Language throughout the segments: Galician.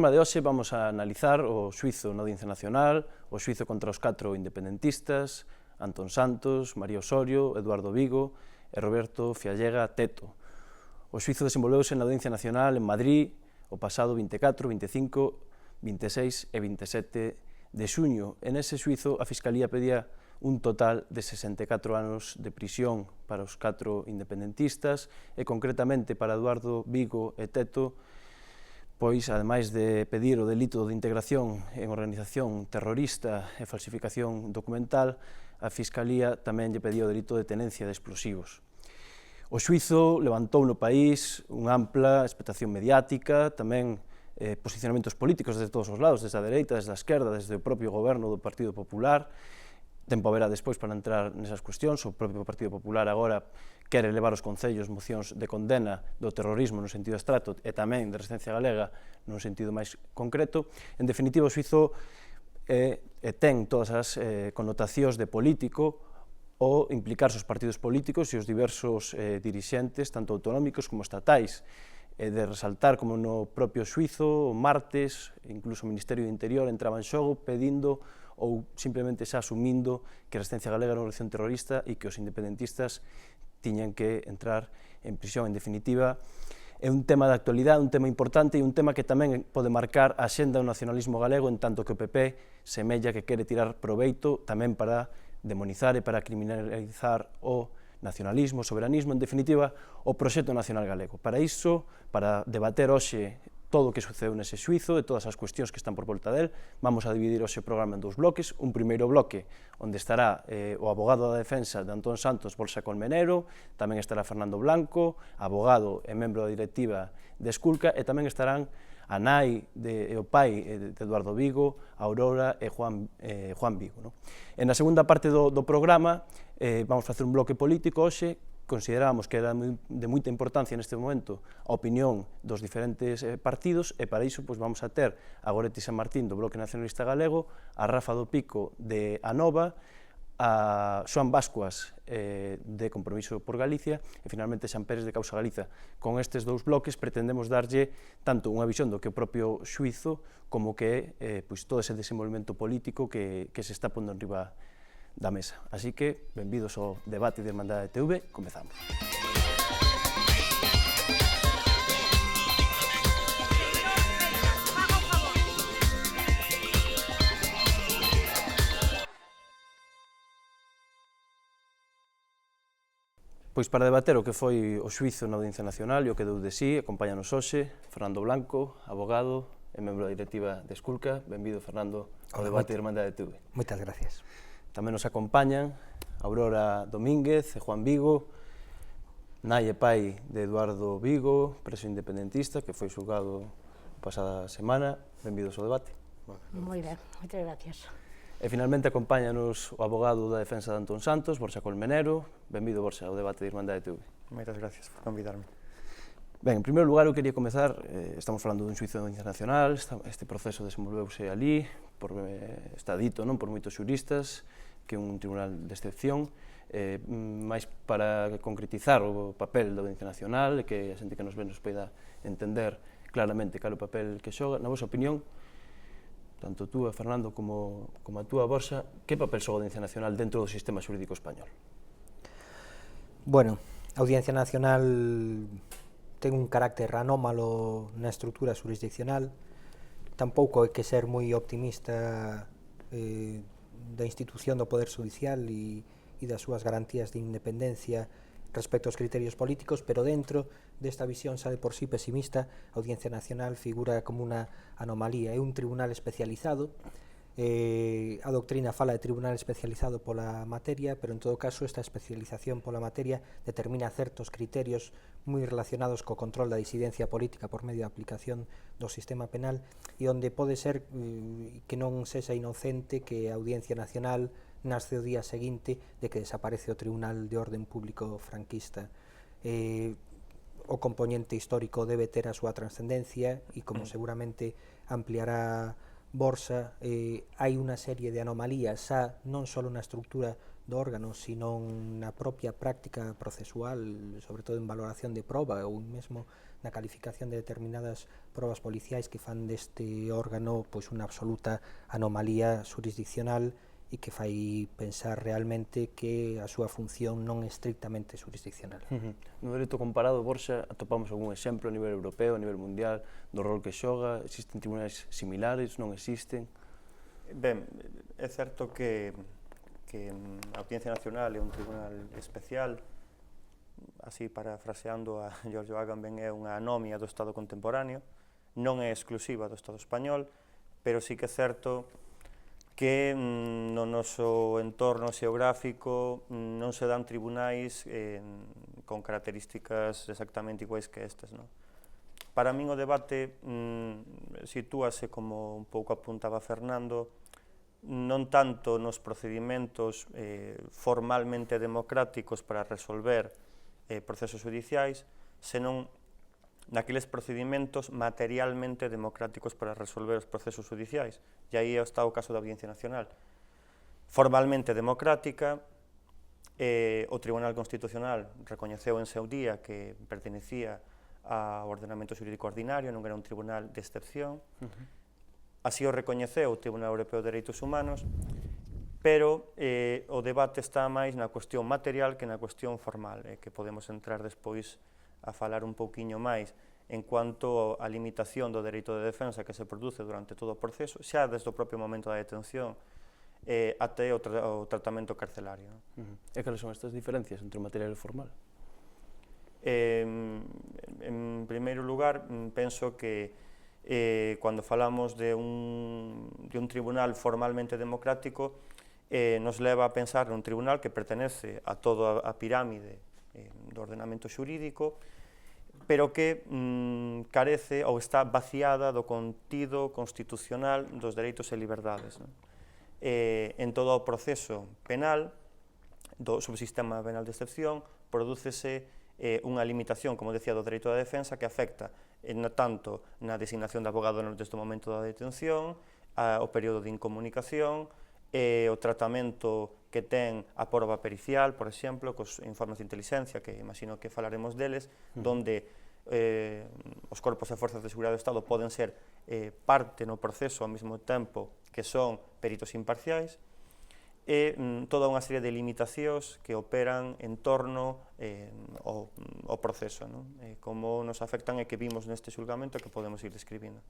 programa de hoxe vamos a analizar o xuizo na Audiencia Nacional, o xuizo contra os 4 independentistas, Antón Santos, María Osorio, Eduardo Vigo e Roberto Fiallega Teto. O xuizo desenvolveuse na Audiencia Nacional en Madrid o pasado 24, 25, 26 e 27 de xuño. En ese xuizo a Fiscalía pedía un total de 64 anos de prisión para os 4 independentistas e concretamente para Eduardo Vigo e Teto, pois, ademais de pedir o delito de integración en organización terrorista e falsificación documental, a Fiscalía tamén lle pedía o delito de tenencia de explosivos. O xuizo levantou no país unha ampla expectación mediática, tamén posicionamentos políticos desde todos os lados, desde a dereita, desde a esquerda, desde o propio goberno do Partido Popular. Tempo haberá despois para entrar nesas cuestións. O propio Partido Popular agora quere levar os concellos mocións de condena do terrorismo no sentido abstracto e tamén de resistencia galega nun sentido máis concreto. En definitiva, o xuizo ten todas as connotacións de político o implicarse os partidos políticos e os diversos dirixentes, tanto autonómicos como estatais, de resaltar como no propio xuizo, o martes, incluso o Ministerio do Interior entraba en xogo pedindo ou simplemente xa asumindo que a resistencia galega era unha organización terrorista e que os independentistas tiñan que entrar en prisión. En definitiva, é un tema de actualidade, un tema importante e un tema que tamén pode marcar a xenda do nacionalismo galego, en tanto que o PP semella que quere tirar proveito tamén para demonizar e para criminalizar o nacionalismo, o soberanismo, en definitiva, o proxecto nacional galego. Para iso, para debater hoxe todo o que sucedeu nese xuizo e todas as cuestións que están por volta del, vamos a dividir hoxe o programa en dous bloques. Un primeiro bloque onde estará o abogado da defensa de Antón Santos, Borja Colmenero, tamén estará Fernando Blanco, abogado e membro da directiva de Esculca, e tamén estarán a nai e o pai de Eduardo Vigo, Aurora e Juan Vigo. En a segunda parte do programa vamos facer un bloque político hoxe. Consideramos que era de moita importancia neste momento a opinión dos diferentes partidos e para iso vamos a ter a Goretti San Martín do Bloque Nacionalista Galego, a Rafa do Pico de Anova, a Xoan Bascuas de Compromiso por Galicia e finalmente Xan Pérez de Causa Galiza. Con estes dous bloques pretendemos darlle tanto unha visión do que o propio xuizo como que todo ese desenvolvemento político que se está pondo enriba da mesa. Así que, benvidos ao debate de Irmandade TV, comezamos. Pois para debater o que foi o xuizo na Audiencia Nacional e o que deu de sí, acompáñanos hoxe Fernando Blanco, abogado e membro da directiva de Esculca. Benvido, Fernando, ao debate de Irmandade TV. Moitas gracias. Tamén nos acompañan Aurora Domínguez e Juan Vigo, nai e pai de Eduardo Vigo, preso independentista, que foi xulgado pasada semana. Benvidos ao debate. Moi ben, moitas gracias. E finalmente acompáñanos o abogado da defensa de Antón Santos, Borja Colmenero. Benvido, Borja, ao debate de Irmandade TV. Moitas gracias por convidarme. Ben, en primeiro lugar, eu quería comezar, estamos falando dun xuizo internacional, este proceso desenvolveuse ali, está dito por moitos xuristas, que é un tribunal de excepción, máis para concretizar o papel da Audiencia Nacional, que a xente que nos ve nos poida entender claramente cal é o papel que xoga. Na vosa opinión, tanto tú, Fernando, como a túa, Borja, que papel xoga a Audiencia Nacional dentro do sistema xurídico español? Bueno, a Audiencia Nacional ten un carácter anómalo na estrutura jurisdiccional. Tampouco hai que ser moi optimista da institución do Poder Judicial e das súas garantías de independencia respecto aos criterios políticos, pero dentro desta visión xa de por sí pesimista, a Audiencia Nacional figura como unha anomalía. É un tribunal especializado, a doutrina fala de tribunal especializado pola materia, pero en todo caso esta especialización pola materia determina certos criterios moi relacionados co control da disidencia política por medio da aplicación do sistema penal e onde pode ser que non sexa inocente que a Audiencia Nacional nasce o día seguinte de que desaparece o Tribunal de Orden Público franquista. O componente histórico debe ter a súa trascendencia e como seguramente ampliará Borsa, hai unha serie de anomalías xa non só na estructura do órgano, sino na propia práctica procesual, sobre todo en valoración de proba ou mesmo na calificación de determinadas probas policiais que fan deste órgano pois unha absoluta anomalía jurisdiccional e que fai pensar realmente que a súa función non é estrictamente jurisdiccional. No dereito comparado, Borja, atopamos algún exemplo a nivel europeo, a nivel mundial, do rol que xoga? Existen tribunais similares, non existen? Ben, é certo que a Audiencia Nacional é un tribunal especial, así parafraseando a Giorgio Agamben, é unha anomia do Estado contemporáneo, non é exclusiva do Estado español, pero sí que é certo que no noso entorno xeográfico non se dan tribunais con características exactamente iguais que estas. Para min o debate sitúase, como un pouco apuntaba Fernando, non tanto nos procedimentos formalmente democráticos para resolver procesos judiciais, senón naqueles procedimentos materialmente democráticos para resolver os procesos judiciais. E aí está o caso da Audiencia Nacional. Formalmente democrática, o Tribunal Constitucional recoñeceu en seu día que pertenecía ao ordenamento xurídico ordinario, non era un tribunal de excepción. Así o recoñeceu o Tribunal Europeo de Dereitos Humanos, pero o debate está máis na cuestión material que na cuestión formal, que podemos entrar despois a falar un pouquiño máis en cuanto á limitación do dereito de defensa que se produce durante todo o proceso, xa desde o propio momento da detención até o tratamento carcelario. E cales son estas diferencias entre o material e o formal? En primeiro lugar, penso que cando falamos de un tribunal formalmente democrático, nos leva a pensar nun tribunal que pertenece a toda a pirámide do ordenamento xurídico, pero que carece ou está vaciada do contido constitucional dos dereitos e liberdades. En todo o proceso penal do subsistema penal de excepción prodúcese unha limitación, como decía, do dereito da defensa que afecta tanto na designación de abogado desde o momento da detención, o período de incomunicación, o tratamento que ten a proba pericial, por exemplo, cos informes de inteligencia, que imagino que falaremos deles, donde os corpos e forzas de seguridade do Estado poden ser parte no proceso ao mesmo tempo que son peritos imparciais, e toda unha serie de limitacións que operan en torno ao proceso, como nos afectan e que vimos neste xulgamento que podemos ir describindo.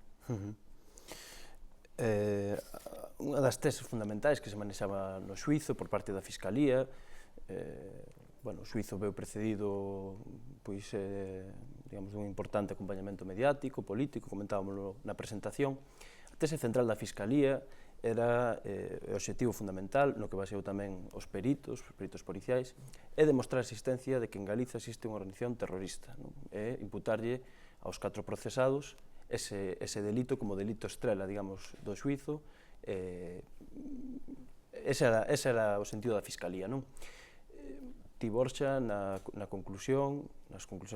Unha das teses fundamentais que se manexaba no xuizo por parte da Fiscalía, o xuizo veu precedido dun importante acompañamento mediático, político, comentábamoslo na presentación. A tese central da Fiscalía era o obxectivo fundamental, no que baseou tamén os peritos policiais, é demostrar a existencia de que en Galiza existe unha organización terrorista, e imputarlle aos 4 procesados ese delito como delito estrela, digamos, do xuizo. Ese era o sentido da Fiscalía, non? Ti, Borja, nas conclusións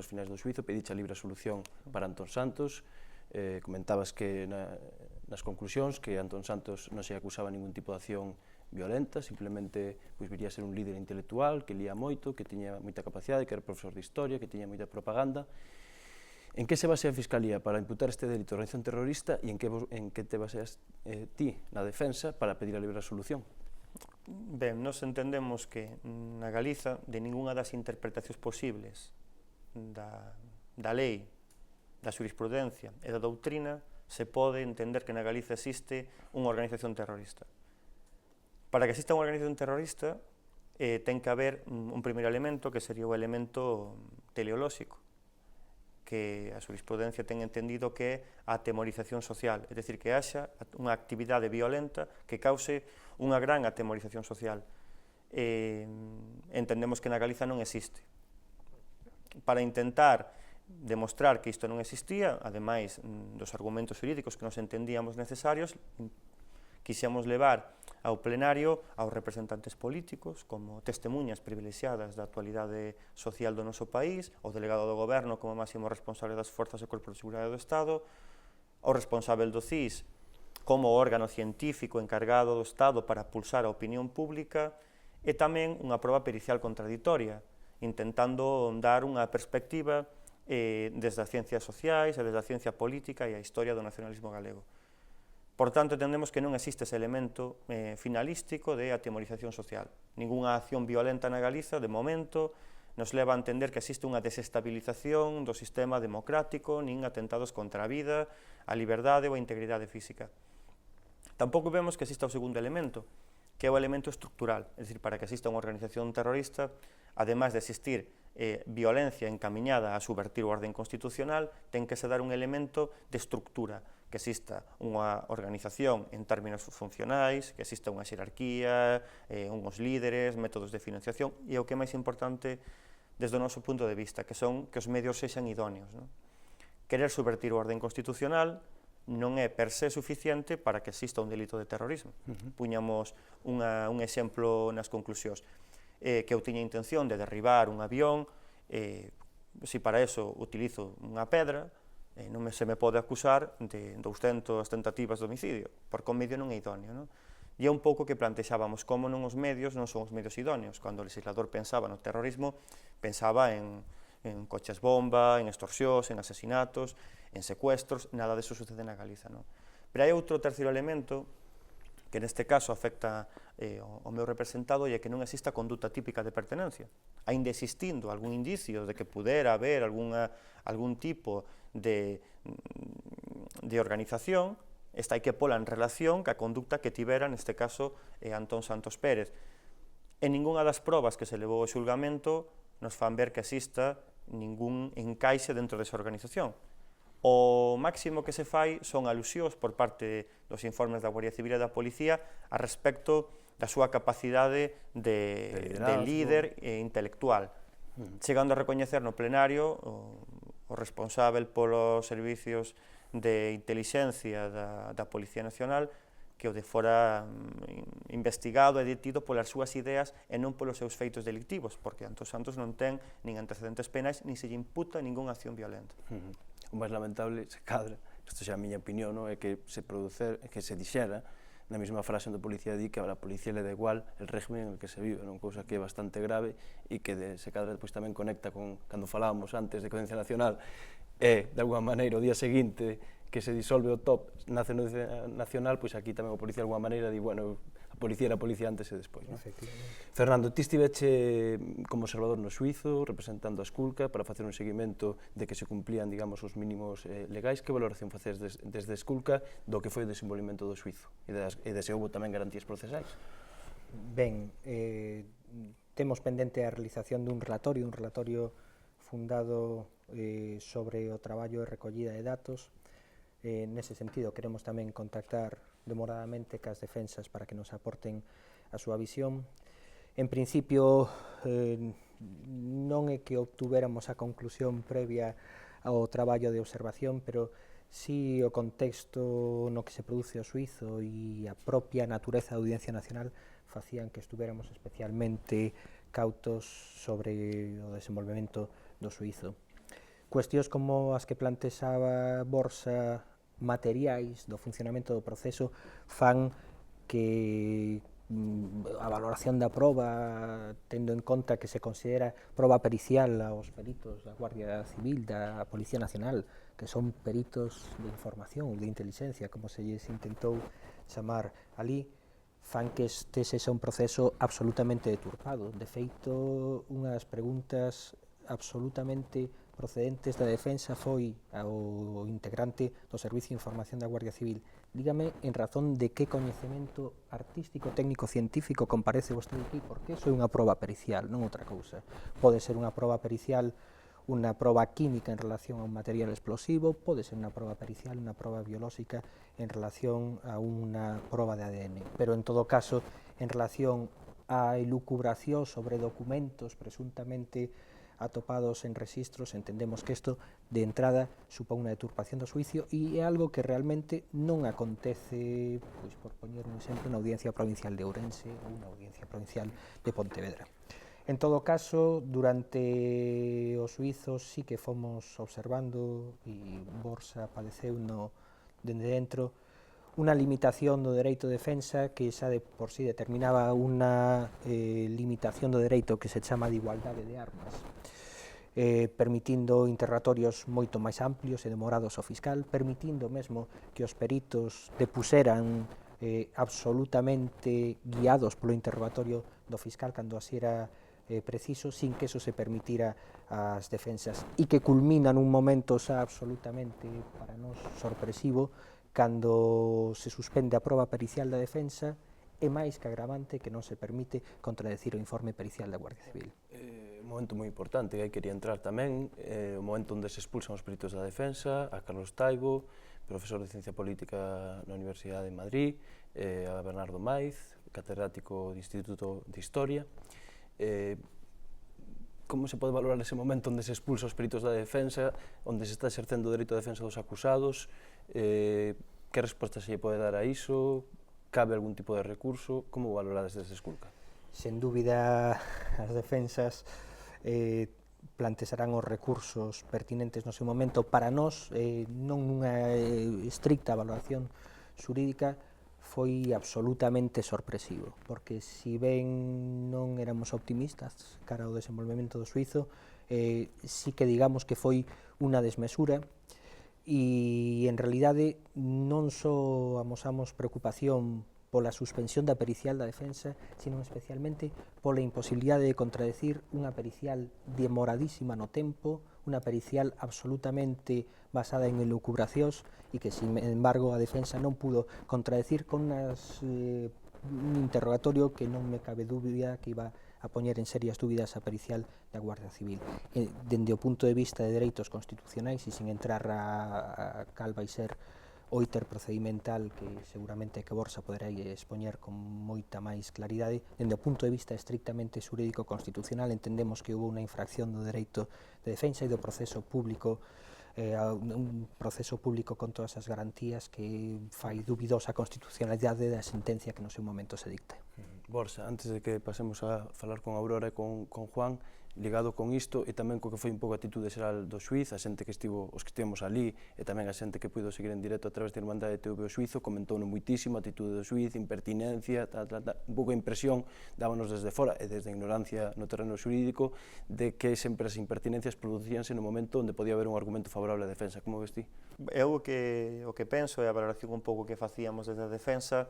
finais do xuizo, pediche a libre solución para Antón Santos. Comentabas que nas conclusións que Antón Santos non se acusaba ningún tipo de acción violenta, simplemente viría a ser un líder intelectual que lía moito, que tiña moita capacidade, que era profesor de historia, que tiña moita propaganda. En que se basea a Fiscalía para imputar este delito de organización terrorista e en que te baseas ti na defensa para pedir a libre solución? Ben, nos entendemos que na Galiza, de ningunha das interpretacións posibles da lei, da xurisprudencia e da doutrina, se pode entender que na Galiza existe unha organización terrorista. Para que exista unha organización terrorista, ten que haber un primeiro elemento, que sería o elemento teleolóxico, que a xurisprudencia ten entendido que é a atemorización social, é dicir, que haxa unha actividade violenta que cause unha gran atemorización social. Entendemos que na Galiza non existe. Para intentar demostrar que isto non existía, ademais dos argumentos xurídicos que nos entendíamos necesarios, quixemos levar ao plenario aos representantes políticos como testemunhas privilexiadas da actualidade social do noso país, o delegado do goberno como máximo responsable das forzas e corpos de seguridade do Estado, o responsável do CIS como órgano científico encargado do Estado para pulsar a opinión pública, e tamén unha proba pericial contradictoria, intentando dar unha perspectiva desde as ciencias sociais e desde a ciencia política e a historia do nacionalismo galego. Por tanto, entendemos que non existe ese elemento finalístico de atemorización social. Ninguna acción violenta na Galiza, de momento, nos leva a entender que existe unha desestabilización do sistema democrático, nin atentados contra a vida, a liberdade ou a integridade física. Tampouco vemos que exista o segundo elemento, que é o elemento estructural, é dicir, para que exista unha organización terrorista, ademais de existir violencia encamiñada a subvertir o orden constitucional, ten que se dar un elemento de estructura, que exista unha organización en términos funcionais, que exista unha xerarquía, unhos líderes, métodos de financiación, e o que é máis importante desde o noso punto de vista, que son que os medios sexan idóneos. Querer subvertir o orden constitucional non é per se suficiente para que exista un delito de terrorismo. Puñamos un exemplo nas conclusións, que eu tiña intención de derribar un avión, se para eso utilizo unha pedra, non se me pode acusar de 200 tentativas de homicidio, porque o medio non é idóneo. E é un pouco que plantexábamos como non os medios non son os medios idóneos. Cando o legislador pensaba no terrorismo, pensaba en coches bomba, en extorsións, en asesinatos, en secuestros, nada disso sucede na Galiza. Pero hai outro terceiro elemento que neste caso afecta o meu representado e é que non exista conduta típica de pertenencia. Ainda existindo algún indicio de que pudera haber algún tipo de organización, esta hai que pola en relación ca conducta que tivera, neste caso, Antón Santos Pérez. En ningunha das probas que se levou ao xulgamento nos fan ver que exista ningún encaixe dentro desa organización. O máximo que se fai son alusións por parte dos informes da Guardia Civil e da Policía a respecto da súa capacidade de líder intelectual, chegando a recoñecer no plenario o responsável polos servicios de intelixencia da Policía Nacional que o de fora investigado e detido polas súas ideas e non polos seus feitos delictivos, porque Antón Santos non ten nin antecedentes penais, nin se lle imputa ningunha acción violenta. O máis lamentable, se cadra, isto xa a miña opinión, é que se dixera na mesma frase onde a policía di que a policía le da igual el régimen en el que se vive, cousa que é bastante grave e que se cadra depois tamén conecta con cando falábamos antes de Audiencia Nacional e, de alguma maneira, o día seguinte que se disolve o top nace no nacional, pois aquí tamén o policía de alguma maneira di, bueno, a policía era a policía antes e despois. Fernando, ti estiveche como observador no xuízo, representando a Esculca para facer un seguimento de que se cumplían, digamos, os mínimos legais. Que valoración faces desde Esculca do que foi o desenvolvemento do xuízo e de se houbo tamén garantías procesais? Ben, temos pendente a realización dun relatorio fundado sobre o traballo de recollida de datos. Nese sentido, queremos tamén contactar demoradamente cas defensas para que nos aporten a súa visión. En principio, non é que obtuveramos a conclusión previa ao traballo de observación, pero si o contexto no que se produce o xuízo e a propia natureza da Audiencia Nacional facían que estuveramos especialmente cautos sobre o desenvolvemento do xuízo. Cuestións como as que plantexaba Borsa, materiais do funcionamento do proceso, fan que a valoración da proba, tendo en conta que se considera proba pericial aos peritos da Guardia Civil, da Policía Nacional, que son peritos de información ou de inteligencia, como se lles intentou chamar ali, fan que este sexa un proceso absolutamente deturpado. De feito, unhas preguntas absolutamente procedentes da defensa foi ao integrante do Servicio de Información da Guardia Civil: dígame en razón de que coñecemento artístico, técnico, científico comparece vostede aquí, porque iso é unha proba pericial, non outra cousa. Pode ser unha proba pericial, unha proba química en relación a un material explosivo, pode ser unha proba pericial, unha proba biolóxica en relación a unha proba de ADN, pero en todo caso, en relación á elucubración sobre documentos presuntamente atopados en registros, entendemos que isto de entrada supón unha deturpación do xuicio e é algo que realmente non acontece, pois por poñer un exemplo, na Audiencia Provincial de Ourense ou na Audiencia Provincial de Pontevedra. En todo caso, durante os xuizos sí que fomos observando, e Borsa padeceu dende dentro, unha limitación do dereito de defensa que xa de por sí determinaba unha limitación do dereito que se chama de igualdade de armas, permitindo interrogatorios moito máis amplios e demorados ao fiscal, permitindo mesmo que os peritos depuseran absolutamente guiados polo interrogatorio do fiscal cando así era preciso, sin que eso se permitira ás defensas, e que culmina nun momento xa absolutamente para nós sorpresivo cando se suspende a proba pericial da defensa e máis que agravante que non se permite contradecir o informe pericial da Guardia Civil. Un momento moi importante que aí quería entrar tamén, o momento onde se expulsan os peritos da defensa, a Carlos Taibo, profesor de Ciencia Política na Universidade de Madrid, a Bernardo Maiz, catedrático do Instituto de Historia. Como se pode valorar ese momento onde se expulsa os peritos da defensa, onde se está exercendo o dereito de defensa dos acusados? Que resposta se lle pode dar a iso? Cabe algún tipo de recurso? Como valorades desde Esculca? Sen dúbida, as defensas plantexarán os recursos pertinentes no seu momento. Para nós, non nunha estricta valoración xurídica, foi absolutamente sorpresivo, porque si ben non éramos optimistas cara ao desenvolvemento do xuízo, sí que digamos que foi unha desmesura, e en realidade non só amosamos preocupación pola suspensión da pericial da defensa, sino especialmente pola imposibilidade de contradecir unha pericial demoradísima no tempo, unha pericial absolutamente basada en elucubracións e que, sin embargo, a defensa non pudo contradecir con un interrogatorio que non me cabe dúbida que iba a poñer en serias dúbidas a pericial da Guardia Civil. Dende o punto de vista de dereitos constitucionais, e sin entrar a cal vai ser o íter procedimental que seguramente que Borsa poderá expoñer con moita máis claridade, dende o punto de vista estrictamente xurídico constitucional entendemos que houve unha infracción do dereito de defensa e do proceso público, un proceso público con todas as garantías que fai dubidosa a constitucionalidade da sentencia que no seu momento se dicte. Borsa, antes de que pasemos a falar con Aurora e con Juan, ligado con isto e tamén co que foi un pouco a actitude xeral do xuíz, a xente que estivo, os que estivemos ali e tamén a xente que puido seguir en directo a través da Irmandade de TV o xuízo, comentouno muitísimo a actitude do xuíz, impertinencia, un pouco a impresión, dábanos desde fora e desde a ignorancia no terreno xurídico de que sempre as impertinencias producíanse no momento onde podía haber un argumento favorable á defensa. Como ves ti? Eu o que penso é a valoración un pouco que facíamos desde a defensa,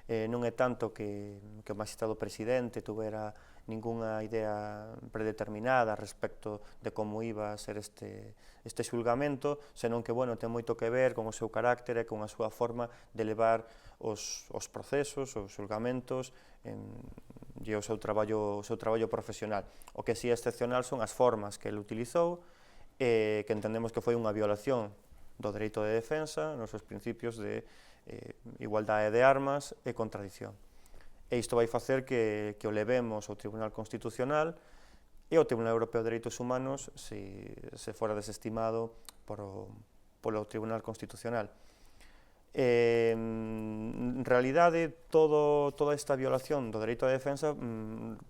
non é tanto que o magistrado presidente tuvera ningunha idea predeterminada respecto de como iba a ser este xulgamento, senón que, bueno, ten moito que ver con o seu carácter e con a súa forma de levar os procesos, os xulgamentos e o seu traballo profesional. O que si é excepcional son as formas que ele utilizou, que entendemos que foi unha violación do dereito de defensa, nos seus principios de igualdade de armas e contradición. E isto vai facer que o levemos ao Tribunal Constitucional e ao Tribunal Europeo de Dereitos Humanos se fora desestimado polo Tribunal Constitucional. En realidade, toda esta violación do dereito de defensa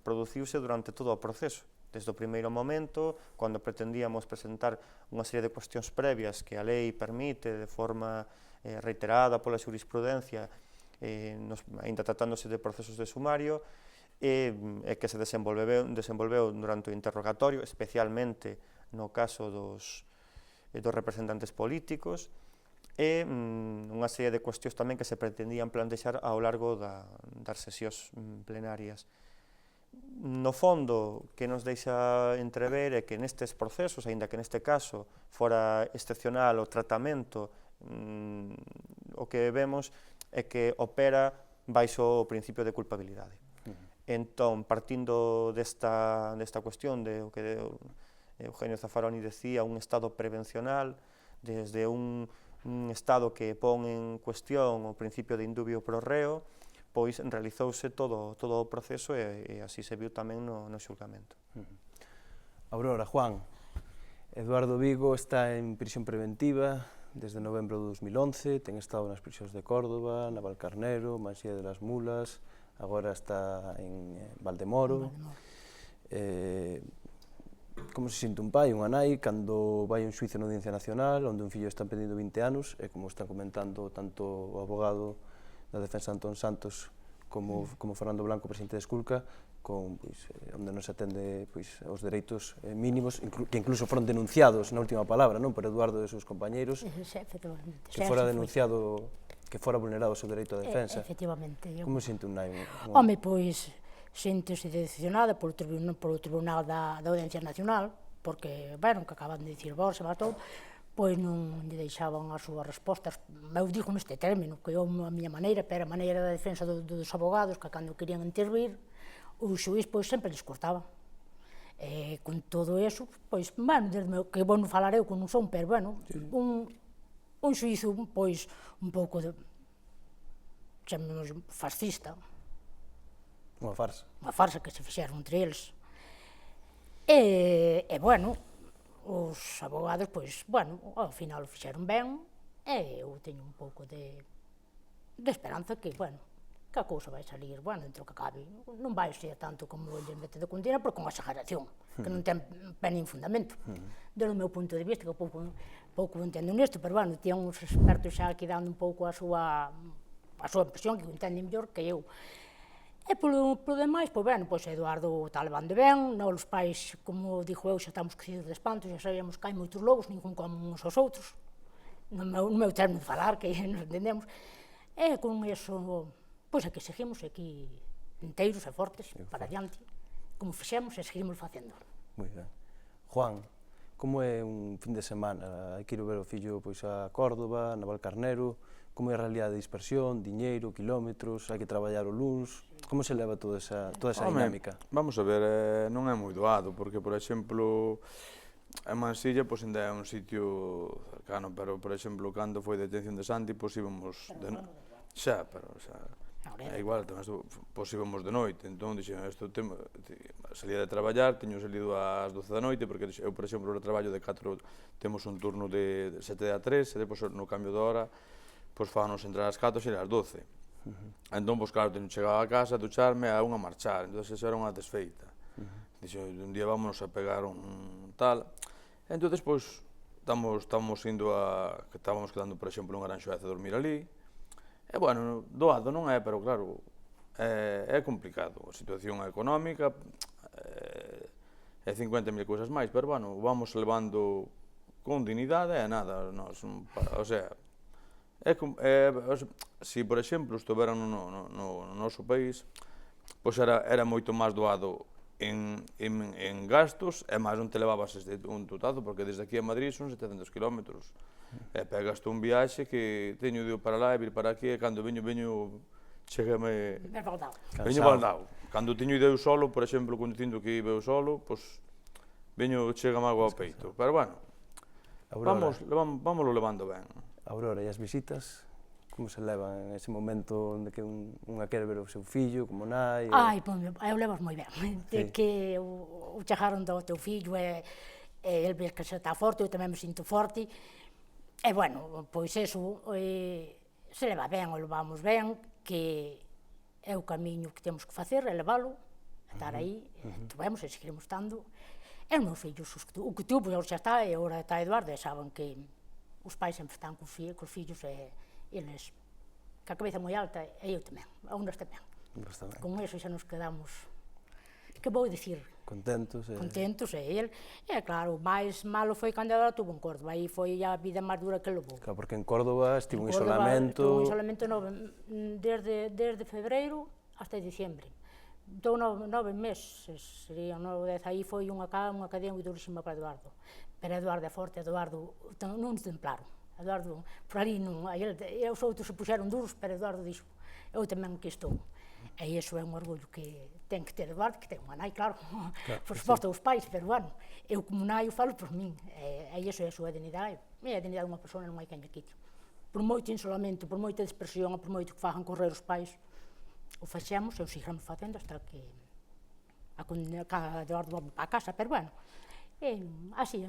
produciuse durante todo o proceso. Desde o primeiro momento, cando pretendíamos presentar unha serie de cuestións previas que a lei permite de forma reiterada pola xurisprudencia, ainda tratándose de procesos de sumario, e que se desenvolveu durante o interrogatorio, especialmente no caso dos representantes políticos, e unha serie de cuestións tamén que se pretendían plantexar ao largo das sesións plenarias. No fondo, que nos deixa entrever é que nestes procesos, aínda que neste caso fora excepcional o tratamento, o que vemos é que opera baixo o principio de culpabilidade. Entón, partindo desta cuestión de o que Eugenio Zaffaroni decía, un estado prevencional, desde un estado que pon en cuestión o principio de indubio pro reo, pois realizouse todo o proceso e así se viu tamén no xulgamento. Aurora, Juan, Eduardo Vigo está en prisión preventiva desde novembro de 2011, ten estado nas prisións de Córdoba, Navalcarnero, Manxía de las Mulas, agora está en Valdemoro. Como se sinte un pai, unha nai, cando vai a un xuizo na Audiencia Nacional, onde un fillo está pedindo 20 anos, e como están comentando tanto o abogado da defensa Antón Santos como Fernando Blanco, presidente de Esculca, onde non se atende aos dereitos mínimos, que incluso foron denunciados na última palabra, non, por Eduardo e os seus compañeiros, que fora denunciado, que fora vulnerado o seu dereito a defensa. Efectivamente. Como se sinte un nai? Home, pois, xéntese decepcionada polo Tribunal da Audiencia Nacional, porque, bueno, que acaban de dicir vos, e todo, pois non lle deixaban as súas respostas. Eu digo neste término, que eu a miña maneira, pero a maneira da defensa dos abogados, que cando querían intervir, o xuiz pois sempre les cortaba. E con todo eso, pois, bueno, que vou non falar eu que non son, pero, bueno, un xuizo, pois, un pouco de, chamemos, fascista. Unha farsa. Unha farsa que se fixeron entre eles. E, bueno, os abogados, pois, bueno, ao final o fixeron ben, e eu teño un pouco de esperanza que, bueno, que a cousa vai salir, bueno, dentro que cabe. Non vai ser tanto como o mete de Contina, pero con exageración, que non ten pé nin fundamento. Desde o meu punto de vista, que pouco entendo nisto, pero, bueno, tiñan uns expertos xa aquí dando un pouco a súa impresión, que o entenden mellor que eu. E polo demais, pois, bueno, pois Eduardo está levando ben, non os pais, como dixo eu, xa estamos cocidos de espanto, xa sabíamos que hai moitos lobos, ningún como uns aos outros, no meu termo de falar, que nos entendemos, e con eso, pois aquí seguimos, aquí inteiros e fortes, para adiante, como fixemos e seguimos facendo. Moi ben. Juan, como é un fin de semana? Hai que ir ver o fillo pois a Córdoba, a Navalcarnero, como é a realidade de dispersión, diñeiro, kilómetros, hai que traballar o luns, como se leva toda esa dinámica? Vamos a ver, non é moi doado, porque, por exemplo, a Mansilla, pois, ainda é un sitio cercano, pero, por exemplo, cando foi a detención de Santi, pois, íbamos xa, pero, xa, é igual, pois, íbamos de noite, entón, dixen, salía de traballar, teño salido ás 12 da noite, porque eu, por exemplo, no traballo de 4, temos un turno de 7 a 3, e depois, no cambio de hora, pois fáganos entrar ás 4 e ás 12. Entón, pois claro, teño chegado a casa, ducharme, a unha marchar, entón esa era unha desfeita. Dixo, un día vámonos a pegar un tal. Entón, pois, estamos indo que estábamos quedando, por exemplo, un Aranxoez a dormir ali. E, bueno, doado non é, pero claro, é complicado. A situación económica, é 50.000 cousas máis, pero, bueno, vamos levando con dignidade e nada, o sea, se, por exemplo, estuveran no noso país, pois era moito máis doado en gastos, e máis non te levabas un totazo, porque desde aquí a Madrid son 700 km, e pegaste un viaxe que teño de ir para lá e vir para aquí, e cando veño, chegame... Veño baldao. Cando teño ido eu solo, por exemplo, conducindo que iba eu solo, pois, chegame agua ao peito, pero, bueno, vámoslo levando ben. Aurora, e as visitas, como se levan en ese momento onde que unha quere ver o seu fillo, como nai? Ai, pois, eu levas moi ben, de que o chegaron do teu fillo e el ves que se está forte, eu tamén me sinto forte, e, bueno, pois eso, se leva ben, o levamos ben, que é o camiño que temos que facer, é levalo, estar aí, tuvemos e seguiremos estando, e os meus fillos, o que tuvo, xa está, e agora está Eduardo, e saben que os pais sempre están cos fillos e eles, ca cabeza moi alta, e eu tamén, a unas tamén. Con eso xa nos quedamos, que vou dicir? Contentos. Contentos, e ele, e claro, o máis malo foi cando agora tuvo en Córdoba, aí foi a vida máis dura que levou. Claro, porque en Córdoba estivo en isolamento... Estivo en isolamento desde febreiro hasta diciembre. Estou 9 meses, serían 9 10, aí foi unha cadea moi durísima para Eduardo. Pero Eduardo é forte, Eduardo non se templaron. Eduardo, por ali non, e os outros se puxeron duros, pero Eduardo dixo, eu tamén que estou. E iso é un orgullo que ten que ter Eduardo, que ten unha nai, claro, por suposto os pais, pero, bueno, eu como nai o falo por min, e iso é a súa dignidade, e a dignidade dunha persona non hai quen lle quite. Por moito insolamento, por moita dispersión, por moito que fagan correr os pais, o facemos e o sigamos facendo hasta que Eduardo volve para a casa, pero, bueno, así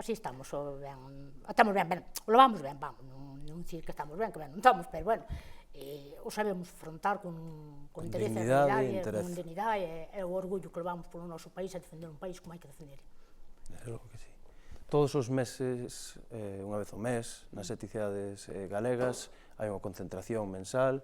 estamos, estamos ben, o levamos ben, vamos, non dicir que estamos ben, que ben non estamos, pero, bueno, o sabemos afrontar con interés e dignidade, realidade, interés. con dignidade e o orgullo que levamos polo noso país a defender un país como hai que defender. Desde logo que sí. Todos os meses, unha vez ao mes, nas 7 cidades galegas, hai unha concentración mensal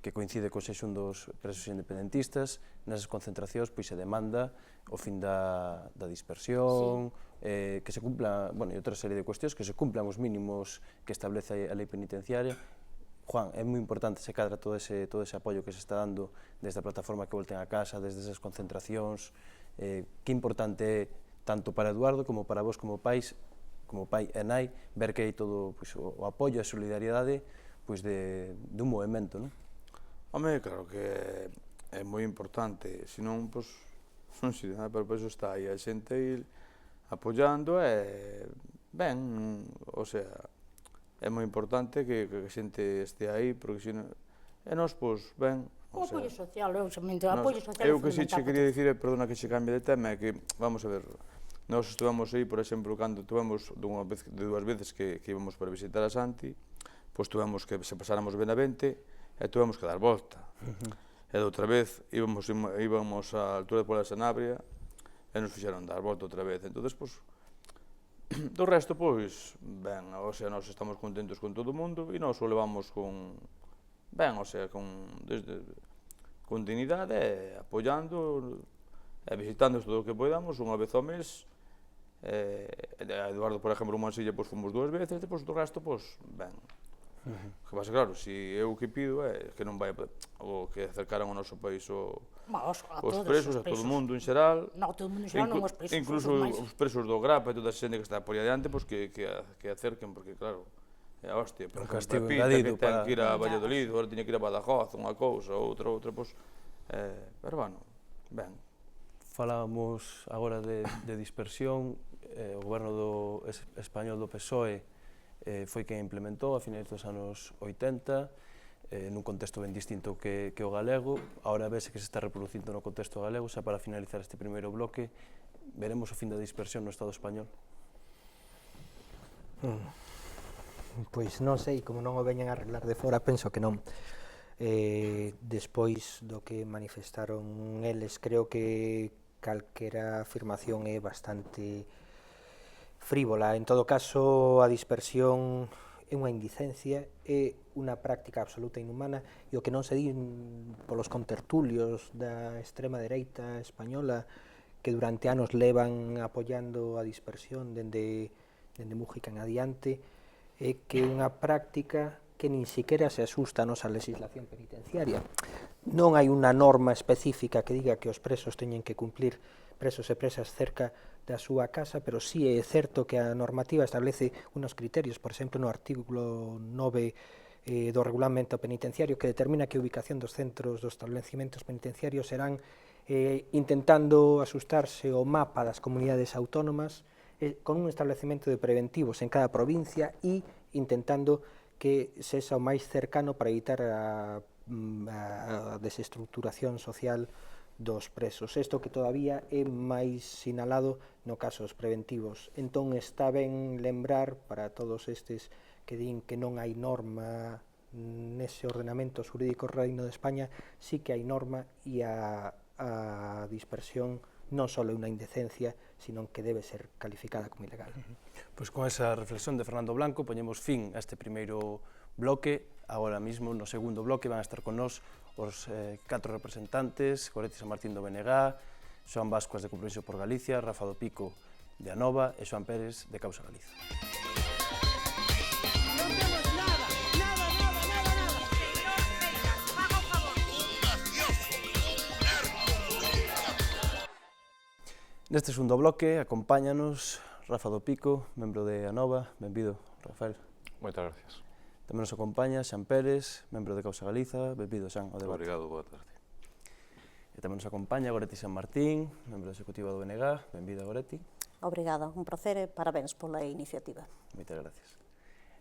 que coincide co sexún dos presos independentistas. Nesas concentracións pois, se demanda o fin da dispersión, que se cumpla, bueno, e outra serie de cuestións, que se cumplan os mínimos que establece a lei penitenciaria. Juan, é moi importante se cadra todo ese apoio que se está dando desde a plataforma Que Volten a Casa, desde esas concentracións. Que importante é, tanto para Eduardo como para vos como pais, como pai e nai, ver que hai todo pois, o apoio e a solidariedade pois, dun movimento, non? Home, claro que é moi importante, senón, pois, non sei, pero pois está aí a xente aí apoiando e, ben, o sea, é moi importante que a xente este aí, porque senón, e nós, pois, ben, O o sea, apoio social, o apoio social é eu que si che fundamental. quería dicir, perdona que che cambie de tema, é que, vamos a ver, nós estuvemos aí, por exemplo, cando tuvemos de dúas veces que íbamos para visitar a Santi, pois tuvemos que se pasáramos Benavente e tuvemos que dar volta. E de outra vez íbamos á altura de Pola de Sanabria e nos fixeron dar volta outra vez. Entón, pois, do resto, pois, ben, o sea, nós estamos contentos con todo o mundo e nós o levamos con, ben, o sea, con dignidade e apoiando e visitando todo o que podamos unha vez ao mes. A Eduardo, por exemplo, en Mansilla, pois, fomos 2 veces, depois do resto, pois, ben. Que pasa, claro, se eu o que pido é que non vai o que acercaran ao noso país os presos, a todo o mundo en xeral. Non, todo o mundo en xeral, non os presos. Incluso os presos do Grapa e toda a xente que está por aí adiante, pois que acerquen, porque claro, é a hostia. Un castigo Pita, engadido que ten para... que ir a Valladolid, agora tiña que ir a Badajoz, unha cousa, outra, pois, pero bueno, ben. Falábamos agora de dispersión, o goberno español do PSOE foi quen implementou a finais dos anos 80, nun contexto ben distinto que o galego. Agora vese que se está reproducindo no contexto galego. Xa para finalizar este primeiro bloque, veremos o fin da dispersión no Estado español? Pois non sei, como non o veñen a arreglar de fora, penso que non. Despois do que manifestaron eles, creo que calquera afirmación é bastante frívola. En todo caso, a dispersión é unha indicencia, é unha práctica absoluta inhumana, e o que non se di polos contertulios da extrema dereita española, que durante anos levan apoiando a dispersión dende Mújica en adiante, é que é unha práctica que nin siquiera se asusta a nosa legislación penitenciaria. Non hai unha norma específica que diga que os presos teñen que cumplir, presos e presas, cerca da súa casa, pero sí é certo que a normativa establece unos criterios, por exemplo, no artículo 9 do regulamento penitenciario, que determina que a ubicación dos centros dos establecimentos penitenciarios serán intentando asustarse o mapa das comunidades autónomas, con un establecimento de preventivos en cada provincia e intentando que sexa o máis cercano para evitar a desestructuración social dos presos. Isto que todavía é máis sinalado no caso dos preventivos. Entón está ben lembrar para todos estes que din que non hai norma nese ordenamento xurídico Reino de España, sí que hai norma, e a dispersión non só é unha indecencia, sino que debe ser calificada como ilegal. Pois con esa reflexión de Fernando Blanco poñemos fin a este primeiro bloque. Agora mesmo, no segundo bloque, van a estar con nós os 4 representantes: Goretti San Martín do BNG, Xoán Bascuas de Compromiso por Galicia, Rafa do Pico de Anova e Xoán Pérez de Causa Galiza. Neste segundo bloque acompáñanos Rafa do Pico, membro de Anova. Benvido, Rafael. Moitas gracias. Tamén nos acompaña Xan Pérez, membro de Causa Galiza. Benvido, Xan, ao debate. Obrigado, boa tarde. E tamén nos acompaña Goretti San Martín, membro da Executiva do BNG. Benvido, Goretti. Obrigada, un placer e parabéns pola iniciativa. Moitas gracias.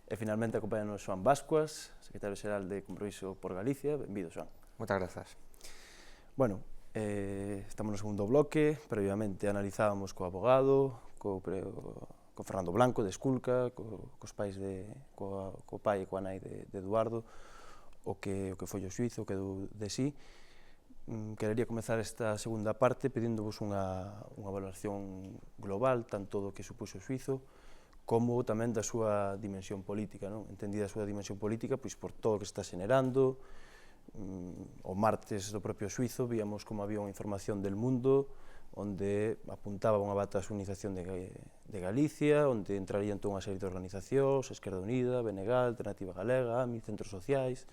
E finalmente acompáñanos Xoán Bascuas, secretario xeral de Compromiso por Galicia. Benvido, Xoán. Moitas grazas. Bueno, estamos no segundo bloque. Previamente analizábamos co abogado, co Fernando Blanco de Esculca, co pai e coa nai de Eduardo, o que foi o xuízo, o que deu de sí. Querería comezar esta segunda parte pedíndovos unha valoración global, tanto do que supuxo o xuízo, como tamén da súa dimensión política, non? Entendida a súa dimensión política pois por todo o que está xenerando. O martes do propio xuízo víamos como había unha información del Mundo onde apuntaba unha batasunización de Galicia, onde entrarían toda unha serie de organizacións, Esquerda Unida, BNG, Alternativa Galega, AMI, centros sociais,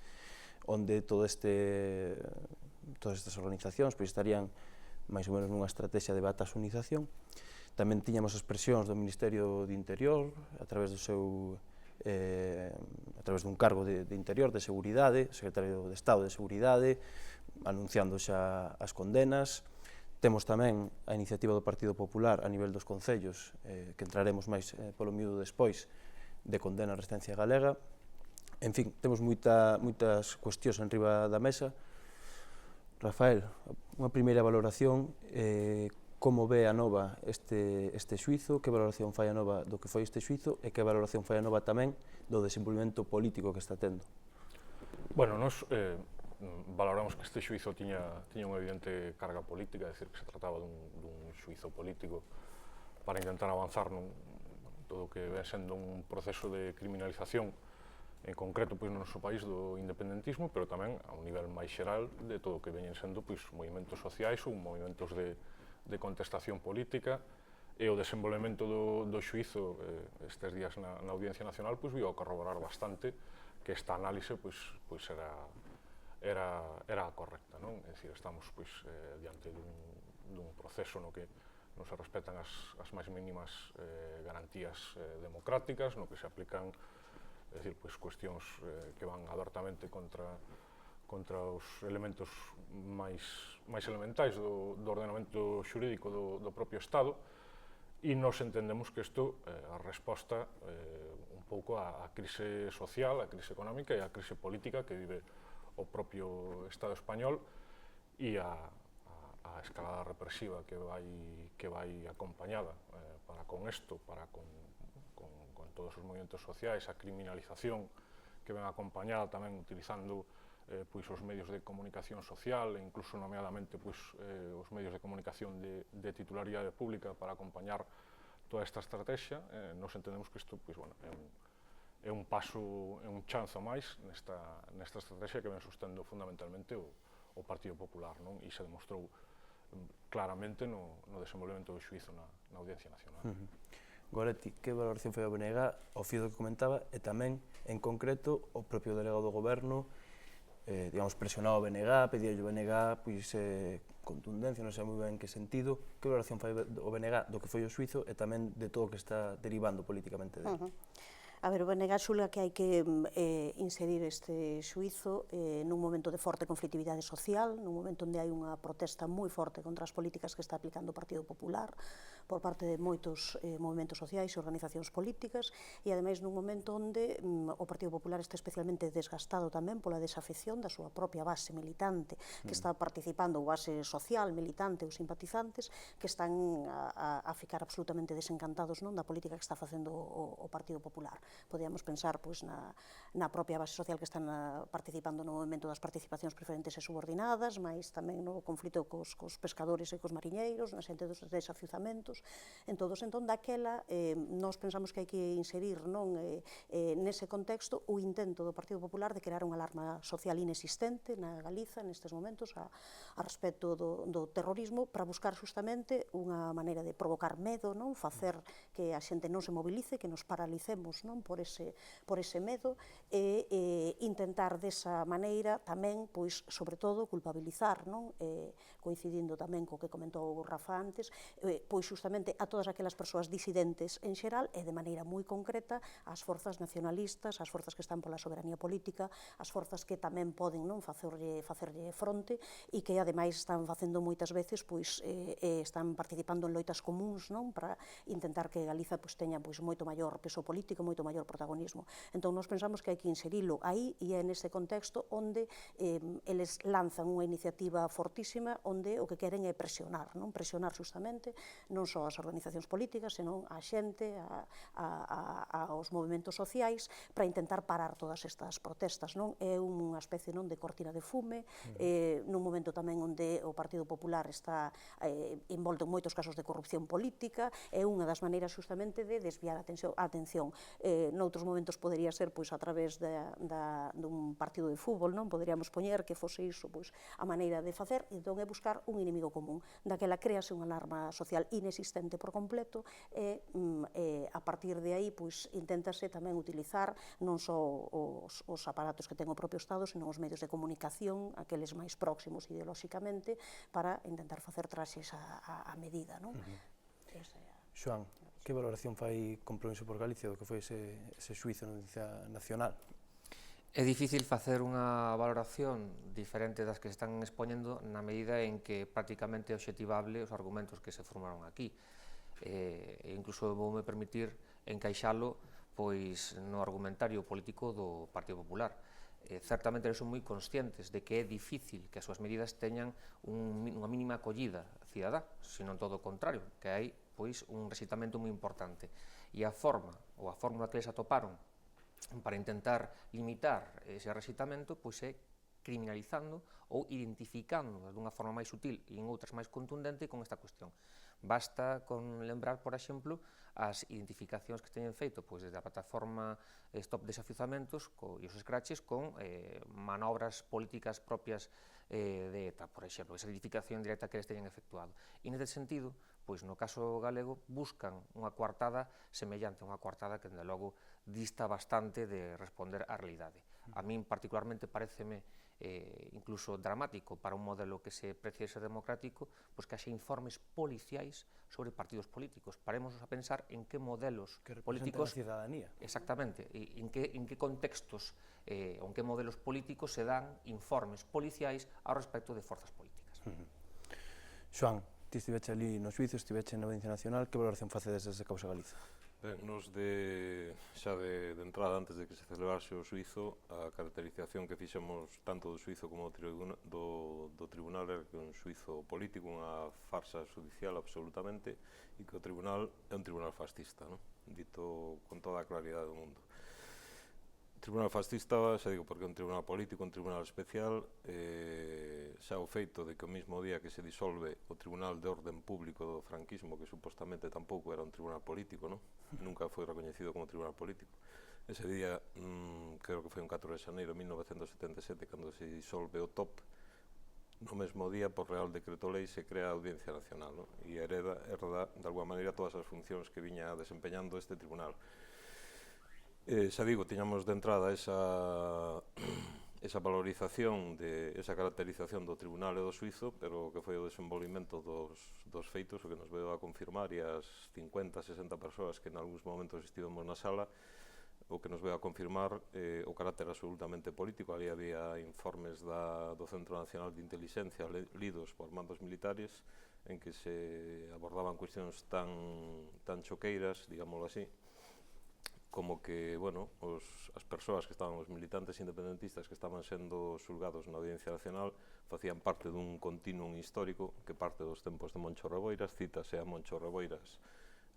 onde todas estas organizacións pois estarían máis ou menos nunha estrategia de batasunización. Tamén tiñamos expresións do Ministerio de Interior a través do seu a través dun cargo de Interior, de Seguridade, Secretario de Estado de Seguridade, anunciando xa as condenas. Temos tamén a iniciativa do Partido Popular a nivel dos concellos, que entraremos máis polo miúdo despois, de condena á resistencia galega. En fin, temos moitas cuestións en riba da mesa. Rafael, unha primeira valoración, como ve a Nova este xuízo, que valoración fai a Nova do que foi este xuízo e que valoración fai a Nova tamén do desenvolvemento político que está tendo? Bueno, nos valoramos que este xuízo tiña unha evidente carga política, é dicir, que se trataba dun xuízo político para intentar avanzar todo o que ven sendo un proceso de criminalización, en concreto pois, no noso país do independentismo, pero tamén a un nivel máis xeral de todo o que veñen sendo pois, movimentos sociais ou movimentos de contestación política, e o desenvolvemento do xuízo estes días na Audiencia Nacional pois, viu a corroborar bastante que esta análise pois era a correcta, non? É dicir, estamos pois, diante dun proceso no que non se respetan as máis mínimas garantías democráticas, no que se aplican cuestións que van abertamente contra os elementos máis elementais do ordenamento xurídico do propio Estado, e nos entendemos que isto a resposta un pouco á crise social, á crise económica e á crise política que vive o propio Estado español e a escalada represiva que vai acompañada para con isto, para con todos os movimentos sociais, a criminalización que ven acompañada tamén utilizando pois os medios de comunicación social e incluso nomeadamente pois os medios de comunicación de titularidade pública para acompañar toda esta estrategia. Nos entendemos que isto pois, bueno, é un paso, é un chanzo máis nesta estrategia que ven sustendo fundamentalmente o Partido Popular, non? E se demostrou claramente no desenvolvemento do xuízo na Audiencia Nacional. Goretti, que valoración foi o BNG ao fío do que comentaba e tamén, en concreto, o propio delegado do Goberno digamos, presionado o BNG, pedíalle o BNG contundencia, non sei moi ben en que sentido. Que valoración fai o BNG do que foi o xuízo e tamén de todo o que está derivando políticamente dele? A ver, o BNG xulga que hai que inserir este xuízo nun momento de forte conflitividade social, nun momento onde hai unha protesta moi forte contra as políticas que está aplicando o Partido Popular por parte de moitos movimentos sociais e organizacións políticas, e ademais nun momento onde o Partido Popular está especialmente desgastado tamén pola desafección da súa propia base militante que está participando, ou base social, militante ou simpatizantes, que están a ficar absolutamente desencantados da política que está facendo o Partido Popular. Podíamos pensar pois, na propia base social que están participando no movimento das participacións preferentes e subordinadas, mas tamén no conflito cos pescadores e cos mariñeiros, na xente dos desafiuzamentos, en todos. Entón, daquela, nós pensamos que hai que inserir nese contexto o intento do Partido Popular de crear unha alarma social inexistente na Galiza nestes momentos a respecto do terrorismo, para buscar justamente unha maneira de provocar medo, facer que a xente non se movilice, que nos paralicemos por ese medo, e intentar desa maneira tamén, pois, sobre todo, culpabilizar, coincidindo tamén co que comentou Rafa antes, pois justamente a todas aquelas persoas disidentes en xeral e de maneira moi concreta as forzas nacionalistas, as forzas que están pola soberanía política, as forzas que tamén poden facerlle fronte e que ademais están facendo moitas veces, pois, están participando en loitas comuns para intentar que Galiza teña moito maior peso político, moito maior protagonismo. Entón, nos pensamos que hai que inserilo aí e é neste contexto onde eles lanzan unha iniciativa fortísima onde o que queren é presionar, non? Presionar justamente non só as organizacións políticas, senón a xente, aos movimentos sociais para intentar parar todas estas protestas, non? É unha especie non de cortina de fume, nun momento tamén onde o Partido Popular está envolto en moitos casos de corrupción política, é unha das maneiras justamente de desviar a atención. Noutros momentos podería ser pois a través dun partido de fútbol, non? Poderíamos poñer que fose iso pois a maneira de facer, entón é buscar un inimigo común. Daquela créase unha alarma social inexistente por completo e a partir de aí pois inténtase tamén utilizar non só os aparatos que ten o propio Estado, senón os medios de comunicación, aqueles máis próximos ideolóxicamente, para intentar facer traxes a medida, non? Xoán, que valoración fai Compromiso por Galicia do que foi ese xuízo na Audiencia Nacional? É difícil facer unha valoración diferente das que se están expoñendo na medida en que prácticamente é obxectivable os argumentos que se formaron aquí. Incluso voume permitir encaixalo pois no argumentario político do Partido Popular. Certamente eles son moi conscientes de que é difícil que as súas medidas teñan unha mínima acollida cidadá, senón todo o contrario, que hai pois un rexeitamento moi importante. E a forma, ou a fórmula que eles atoparon para intentar limitar ese rexeitamento, pois é criminalizando ou identificando dunha forma máis sutil e en outras máis contundente con esta cuestión. Basta con lembrar, por exemplo, as identificacións que teñen feito pois desde a plataforma Stop Desafiuzamentos e os scratches con manobras políticas propias de ETA, por exemplo, esa identificación directa que eles teñen efectuado. E neste sentido, pois no caso galego, buscan unha coartada semellante, unha coartada que, dende logo, dista bastante de responder á realidade. A min, particularmente, pareceme incluso dramático para un modelo que se precie ser democrático, pois que haxe informes policiais sobre partidos políticos. Paremos a pensar en que modelos políticos... Que representan a cidadanía. Exactamente, en que contextos ou en que modelos políticos se dan informes policiais ao respecto de forzas políticas. Xoán, ti estiveche ali no xuízo, estiveche na Audiencia Nacional, que valoración facedes desde Causa Galiza? Ben, nos xa de entrada, antes de que se celebrase o suizo, a caracterización que fixemos tanto do suizo como do tribunal era que un suizo político, unha farsa judicial absolutamente, e que o tribunal é un tribunal fascista, non? Dito con toda a claridade do mundo. Tribunal fascista, xa digo, porque é un tribunal político, un tribunal especial, xa o feito de que o mismo día que se disolve o Tribunal de Orden Público do franquismo, que supostamente tampouco era un tribunal político, non? Nunca foi recoñecido como tribunal político. Ese día, creo que foi un 4 de xaneiro de 1977, cando se disolve o TOP, no mesmo día, por Real Decreto Lei, se crea a Audiencia Nacional, non? E herda, de alguma maneira, todas as funcións que viña desempeñando este tribunal. Xa digo, tiñamos de entrada esa valorización, esa caracterización do tribunal e do suizo, pero que foi o desenvolvimento dos feitos o que nos veo a confirmar, e as 50, 60 persoas que en algúns momentos estivemos na sala, o que nos veo a confirmar o carácter absolutamente político. Ali había informes do Centro Nacional de Inteligencia lidos por mandos militares en que se abordaban cuestións tan choqueiras, digámoslo así, como que, bueno, as persoas que estaban, os militantes independentistas que estaban sendo xulgados na Audiencia Nacional facían parte dun continuum histórico que parte dos tempos de Moncho Reboiras, cítase a Moncho Reboiras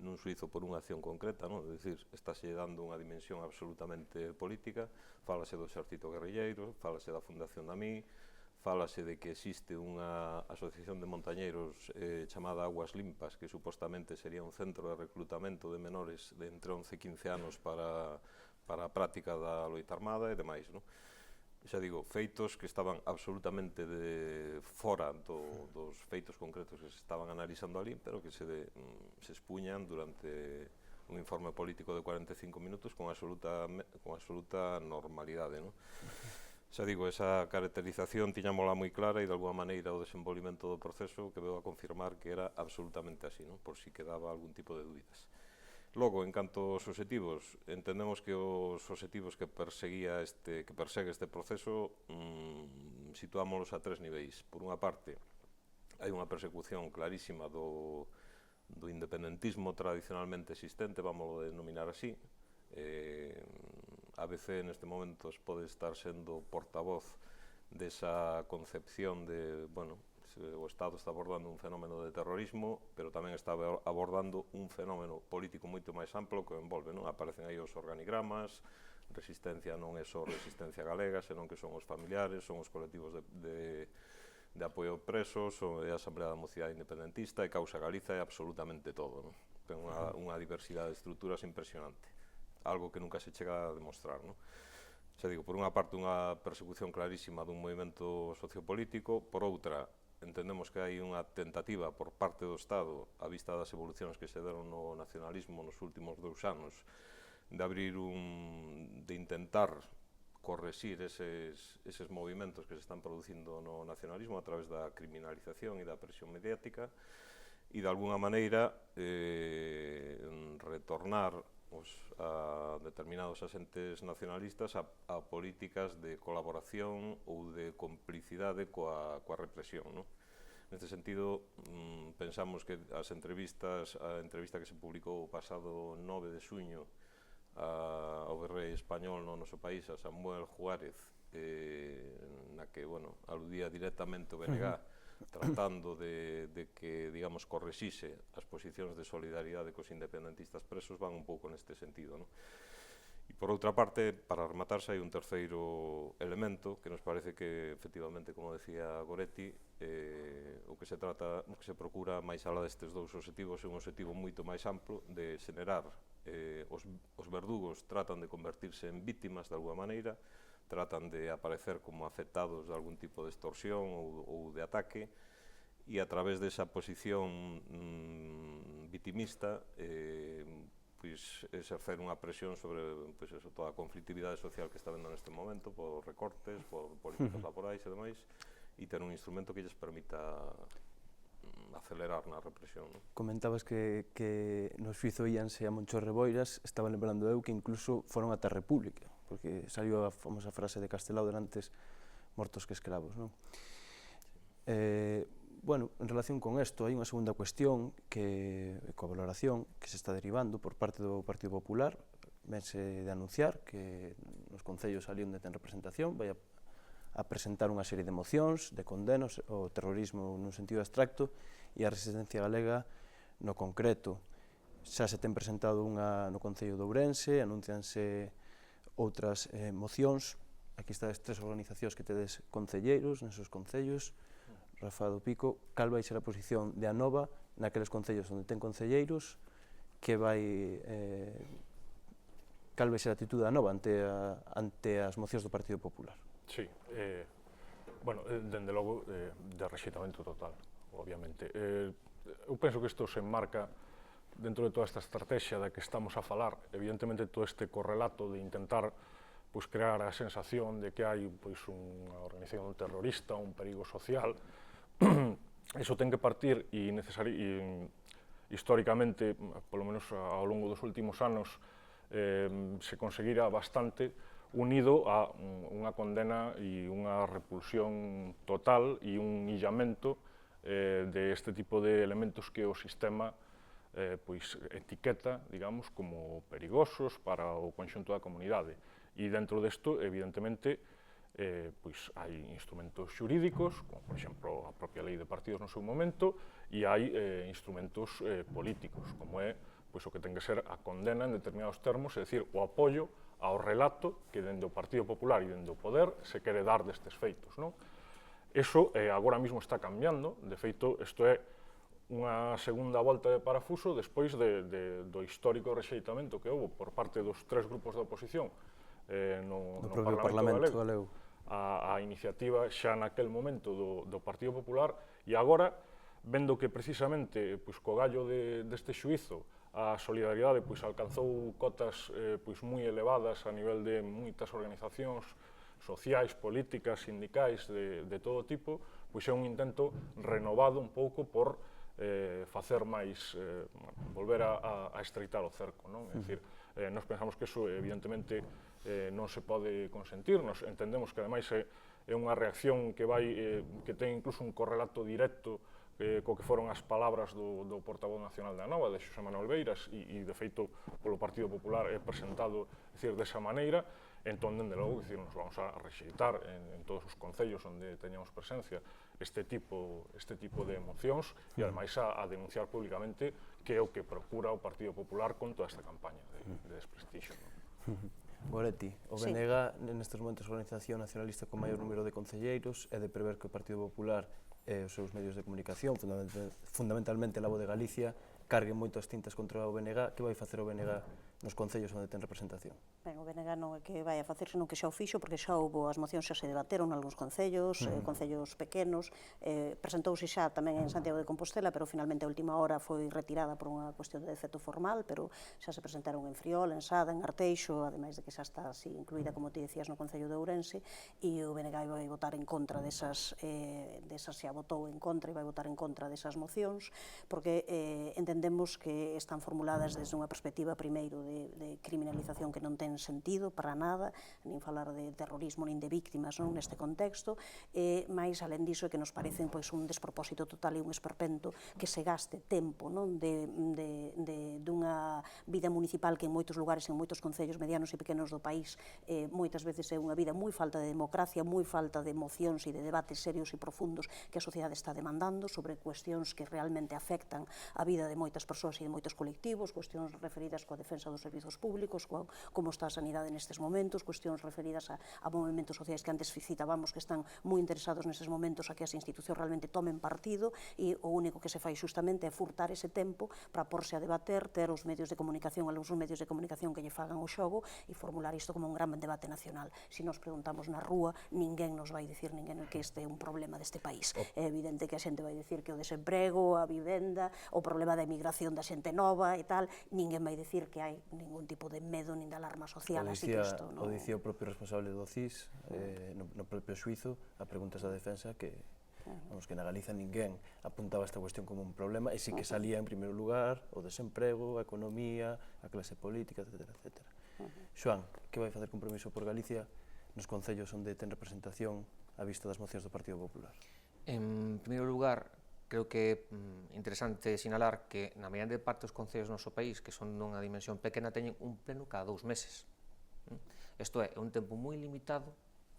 nun suizo por unha acción concreta, non? É dicir, estáse dando unha dimensión absolutamente política, fálase do exército guerrilleiro, fálase da Fundación Damí, fálase de que existe unha asociación de montañeiros chamada Aguas Limpas, que supostamente sería un centro de reclutamento de menores de entre 11 e 15 anos para a práctica da loita armada e demais, non? Xa digo, feitos que estaban absolutamente fora dos feitos concretos que se estaban analizando ali, pero que se expuñan durante un informe político de 45 minutos con absoluta normalidade, non? Xa digo, esa caracterización tiñámola moi clara e de alguma maneira o desenvolvimento do proceso que veo a confirmar que era absolutamente así, non? Por si quedaba algún tipo de dúbidas. Logo, en canto aos obxectivos, entendemos que os obxectivos que persegue este proceso situámonos a tres niveis. Por unha parte, hai unha persecución clarísima do independentismo tradicionalmente existente, vamos a denominar así, ABC neste momento pode estar sendo portavoz desa concepción de, bueno, o Estado está abordando un fenómeno de terrorismo, pero tamén está abordando un fenómeno político moito máis amplo que envolve, non? Aparecen aí os organigramas, resistencia non é só resistencia galega, senón que son os familiares, son os colectivos de apoio presos, é a Asamblea da Mocidade Independentista, e Causa Galiza, é absolutamente todo, non? Ten unha diversidade de estruturas impresionante, algo que nunca se chega a demostrar, non? Xa digo, por unha parte unha persecución clarísima dun movimento sociopolítico, por outra, entendemos que hai unha tentativa por parte do Estado, a vista das evolucións que se deron no nacionalismo nos últimos 2 anos, de abrir de intentar correxir eses movimentos que se están producindo no nacionalismo a través da criminalización e da presión mediática, e de alguna maneira retornar a determinados asentes nacionalistas a políticas de colaboración ou de complicidade coa represión, non? Neste sentido, pensamos que a entrevista que se publicou o pasado 9 de xuño ao virrei español no noso país, a Samuel Juárez, na que, bueno, aludía directamente o BNG, tratando de que, digamos, correxise as posicións de solidaridade cos independentistas presos, van un pouco neste sentido, non? E por outra parte, para rematarse, hai un terceiro elemento que nos parece que, efectivamente, como decía Goretti, o que se procura máis alá destes 2 obxectivos é un obxectivo moito máis amplo de xenerar os verdugos tratan de convertirse en vítimas de alguma maneira, tratan de aparecer como afectados de algún tipo de extorsión ou de ataque, e a través desa posición vitimista exercer unha presión sobre toda a conflictividade social que está vendo neste momento, por recortes, por políticas laborais e demais, e ter un instrumento que lles permita acelerar na represión. Comentabas que no xuizo íanse a Monchor Reboiras, estaba lembrando eu que incluso foron ata a República, porque saliu a famosa frase de Castelao de antes, mortos que esclavos, non? Bueno, en relación con isto, hai unha segunda cuestión coa valoración que se está derivando por parte do Partido Popular, vense de anunciar que nos concellos ali onde ten representación vai a presentar unha serie de mocións, de condenos ao terrorismo nun sentido abstracto e a resistencia galega no concreto. Xa se ten presentado unha no Concello de Ourense, anuncianse outras mocións. Aquí está as 3 organizacións que tedes concelleiros nesos concellos. Rafa do Pico, cal vai ser a posición de Anova naqueles concellos onde ten concelleiros, cal vai ser a actitude de Anova ante as mocións do Partido Popular? Sí, bueno, dende logo, de rexeitamento total, obviamente. Eu penso que isto se enmarca dentro de toda esta estrategia da que estamos a falar, evidentemente todo este correlato de intentar crear a sensación de que hai unha organización terrorista, un perigo social. Iso ten que partir históricamente, polo menos ao longo dos últimos anos, se conseguira bastante unido a unha condena e unha repulsión total e un illamento de este tipo de elementos que o sistema etiqueta, digamos, como perigosos para o conxunto da comunidade. E dentro desto, evidentemente, hai instrumentos xurídicos, como, por exemplo, a propia lei de partidos no seu momento, e hai instrumentos políticos, como é o que ten que ser a condena en determinados termos, é dicir, o apoio ao relato que dende o Partido Popular e dende o poder se quere dar destes feitos, non? Eso agora mesmo está cambiando, de feito, isto é unha segunda volta de parafuso despois do histórico rexeitamento que houve por parte dos 3 grupos da oposición no Parlamento galego a iniciativa xa naquel momento do Partido Popular, e agora, vendo que precisamente co gallo deste xuízo a solidaridade alcanzou cotas moi elevadas a nivel de moitas organizacións sociais, políticas, sindicais de todo tipo, é un intento renovado un pouco por facer máis, volver a estreitar o cerco, non? É dicir, nós pensamos que iso evidentemente non se pode consentir, nos entendemos que ademais é unha reacción que ten incluso un correlato directo co que foron as palabras do portavoz nacional da Nova, de Xosé Manuel Beiras, e de feito polo Partido Popular é presentado desa maneira, entón, dende logo, nos vamos a rexeitar en todos os concellos onde teñamos presencia este tipo de mocións e, ademais, a denunciar públicamente que é o que procura o Partido Popular con toda esta campaña de desprestixio. Goretti, o BNG nestes momentos a organización nacionalista con maior número de concelleiros é de prever que o Partido Popular e os seus medios de comunicación, fundamentalmente a Voz de Galicia, carguen moito as tintas contra o BNG. Que vai facer o BNG nos concellos onde ten representación? Ben, o BNG non é que vai a facer, senón que xa o fixo, porque xa houve as mocións, xa se debateron nalgúns concellos, concellos pequenos, presentouse xa tamén en Santiago de Compostela, pero finalmente a última hora foi retirada por unha cuestión de defecto formal, pero xa se presentaron en Friol, en Sada, en Arteixo, ademais de que xa está así incluída, como ti decías, no Concello de Ourense, e o BNG vai votar en contra desas xa votou en contra e vai votar en contra desas mocións, porque entendemos que están formuladas desde unha perspectiva primeiro de criminalización que non ten sentido para nada, nin falar de terrorismo nin de víctimas neste contexto, e máis alén diso que nos parecen un despropósito total e un esperpento que se gaste tempo dunha vida municipal que en moitos lugares, en moitos concellos medianos e pequenos do país, moitas veces é unha vida moi falta de democracia, moi falta de emocións e de debates serios e profundos que a sociedade está demandando sobre cuestións que realmente afectan a vida de moitas persoas e de moitos colectivos, cuestións referidas coa defensa dos servizos públicos, como está a sanidade nestes momentos, cuestións referidas a movimentos sociais que antes citábamos que están moi interesados nestes momentos a que as institucións realmente tomen partido, e o único que se fai xustamente é furtar ese tempo para porse a debater, ter os medios de comunicación, algúns medios de comunicación que lle fagan o xogo e formular isto como un gran debate nacional. Se nos preguntamos na rúa, ninguén nos vai dicir que este é un problema deste país. É evidente que a xente vai dicir que o desemprego, a vivenda, o problema da emigración da xente nova e tal, ninguén vai dicir que hai ningún tipo de medo nin de alarma social, así que isto non... O dicía o propio responsable do CIS, no propio xuizo, a preguntas da defensa, que na Galiza ninguén apuntaba esta cuestión como un problema, e sí que salía en primeiro lugar o desemprego, a economía, a clase política, etc. Xoán, que vai facer Compromiso por Galicia nos concellos onde ten representación a vista das mocións do Partido Popular? En primeiro lugar, creo que é interesante sinalar que na maioría de parte dos concellos do noso país, que son dunha dimensión pequena, teñen un pleno cada 2 meses. Isto é un tempo moi limitado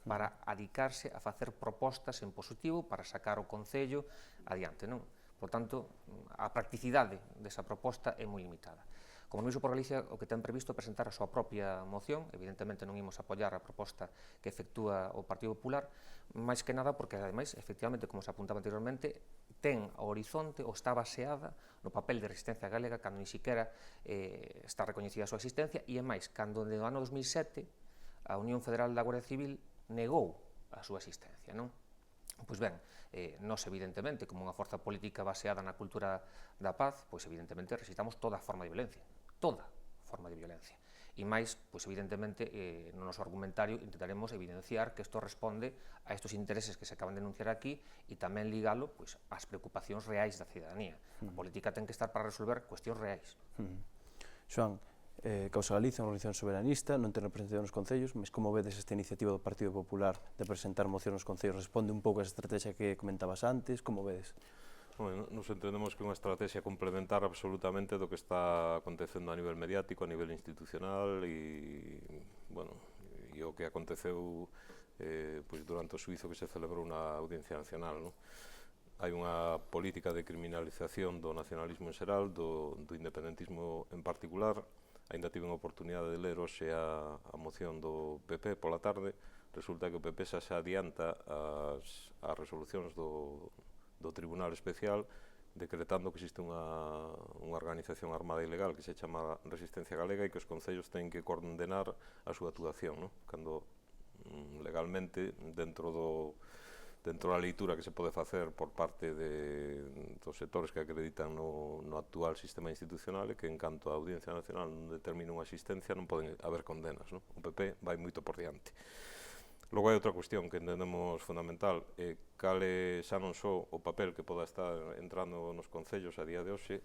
para adicarse a facer propostas en positivo para sacar o concello adiante, non? Por tanto, a practicidade desa proposta é moi limitada. Compromiso por Galicia o que ten previsto é presentar a súa propia moción, evidentemente non imos apoiar a proposta que efectúa o Partido Popular, máis que nada porque, ademais, efectivamente, como se apuntaba anteriormente, ten ao horizonte ou está baseada no papel de resistencia galega cando ni siquiera está recoñecida a súa existencia, e é máis, cando no ano 2007 a Unión Federal da Guardia Civil negou a súa existencia, non? Pois ben, nós evidentemente, como unha forza política baseada na cultura da paz, pois evidentemente rexeitamos toda forma de violencia, toda forma de violencia. E máis, pois evidentemente, no noso argumentario intentaremos evidenciar que isto responde a estos intereses que se acaban de denunciar aquí e tamén ligalo pois ás preocupacións reais da cidadanía. A política ten que estar para resolver cuestións reais. Xoán, Causa Galiza, unha organización soberanista, non ten representación nos concellos, mas como vedes esta iniciativa do Partido Popular de presentar mocións nos concellos responde un pouco a esa estrategia que comentabas antes, como vedes? Bueno, nos entendemos que é unha estrategia complementar absolutamente do que está acontecendo a nivel mediático, a nivel institucional e, bueno, e o que aconteceu pois durante o xuizo que se celebrou na Audiencia Nacional, non? Hai unha política de criminalización do nacionalismo en xeral, do independentismo en particular. Ainda tive a oportunidade de ler hoxe a moción do PP pola tarde. Resulta que o PP xa se adianta as resolucións do Tribunal Especial decretando que existe unha organización armada ilegal que se chama Resistencia Galega e que os concellos teñen que condenar a súa actuación, non? Cando legalmente dentro da leitura que se pode facer por parte dos sectores que acreditan no actual sistema institucional é que en canto a Audiencia Nacional non determina unha existencia non poden haber condenas, non? O PP vai moito por diante. Logo hai outra cuestión que entendemos fundamental, cal é xa non só o papel que poda estar entrando nos concellos a día de hoxe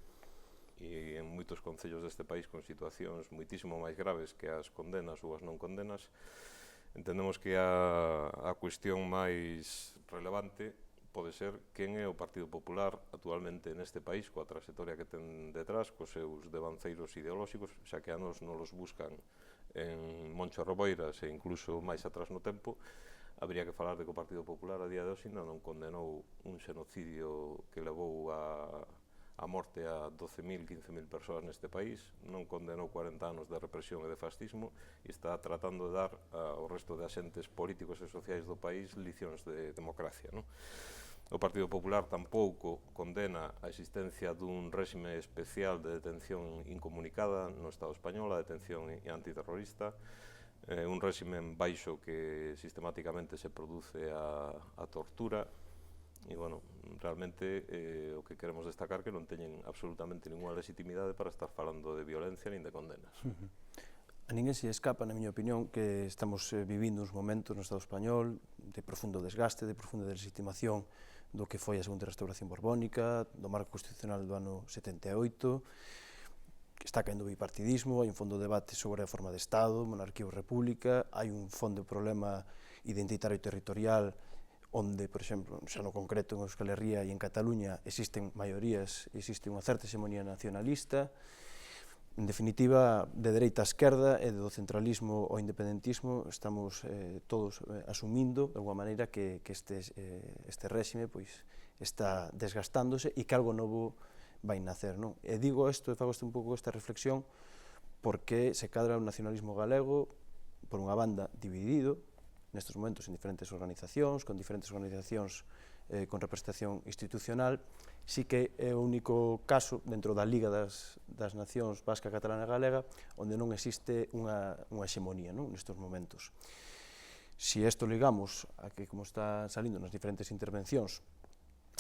e en moitos concellos deste país con situacións moitísimo máis graves que as condenas ou as non condenas. Entendemos que a cuestión máis relevante pode ser quen é o Partido Popular actualmente neste país, coa trayectoria que ten detrás, cos seus devanceiros ideolóxicos, xa que a nos non los buscan en Moncho Reboiras e incluso máis atrás no tempo. Habría que falar de que o Partido Popular a día de hoxe non condenou un xenocidio que levou a morte a 12.000, 15.000 persoas neste país, non condenou 40 anos de represión e de fascismo e está tratando de dar ao resto de axentes políticos e sociais do país licións de democracia. O Partido Popular tampouco condena a existencia dun réxime especial de detención incomunicada no Estado español, a detención antiterrorista, un réxime baixo que sistemáticamente se produce a tortura. E, bueno, realmente o que queremos destacar que non teñen absolutamente ninguna legitimidade para estar falando de violencia nin de condenas. A ninguén se escapa, na miña opinión, que estamos vivindo uns momentos no Estado español de profundo desgaste, de profunda deslegitimación do que foi a segunda restauración borbónica, do marco constitucional do ano 78, que está caendo o bipartidismo, hai un fondo de debate sobre a forma de Estado, monarquía ou república, hai un fondo de problema identitario e territorial onde, por exemplo, xa no concreto en Euskal Herria e en Cataluña existen maiorías, existe unha certa hexemonía nacionalista, en definitiva, de dereita a esquerda e do centralismo ao independentismo estamos todos asumindo, de alguma maneira, que este réxime está desgastándose e que algo novo vai nacer. E digo isto, e fago un pouco esta reflexión, porque se cadra o nacionalismo galego, por unha banda, dividido, nestes momentos en diferentes organizacións, con diferentes organizacións con representación institucional, sí que é o único caso dentro da Liga das Nacións Vasca, Catalana e Galega onde non existe unha hexemonía nestes momentos. Si isto ligamos a que, como está salindo nas diferentes intervencións,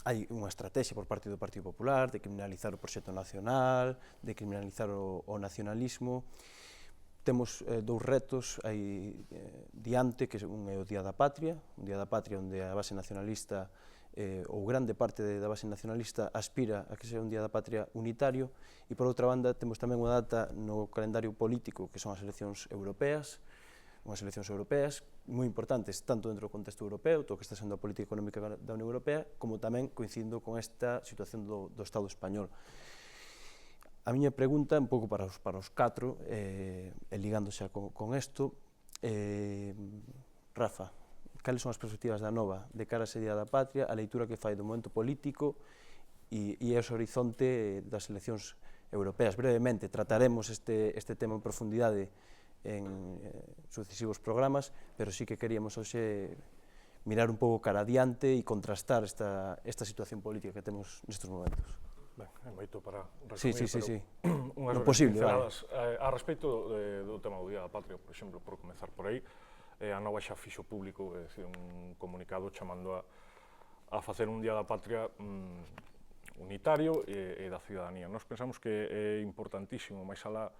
hai unha estrategia por parte do Partido Popular de criminalizar o proxecto nacional, de criminalizar o nacionalismo. Temos dous retos aí diante, que un é o Día da Patria, un Día da Patria onde a base nacionalista ou grande parte da base nacionalista aspira a que sexa un Día da Patria unitario, e por outra banda temos tamén unha data no calendario político que son as eleccións europeas, unhas eleccións europeas moi importantes tanto dentro do contexto europeo, todo o que está sendo a política económica da Unión Europea, como tamén coincidindo con esta situación do Estado español. A miña pregunta, un pouco para os catro, e ligándose con isto, Rafa, cales son as perspectivas da Nova de cara a ese Día da Patria, a leitura que fai do momento político e ese horizonte das eleccións europeas? Brevemente, trataremos este tema en profundidade en sucesivos programas, pero sí que queríamos hoxe mirar un pouco cara adiante e contrastar esta situación política que temos nestes momentos. Ben, é moito para resumir, pero unhas posible, pinceladas. A respecto do tema do Día da Patria, por exemplo, por comenzar por aí, a Nova xa fixo público, é dicir, un comunicado chamando a facer un Día da Patria unitario e da cidadanía. Nos pensamos que é importantísimo, máis alá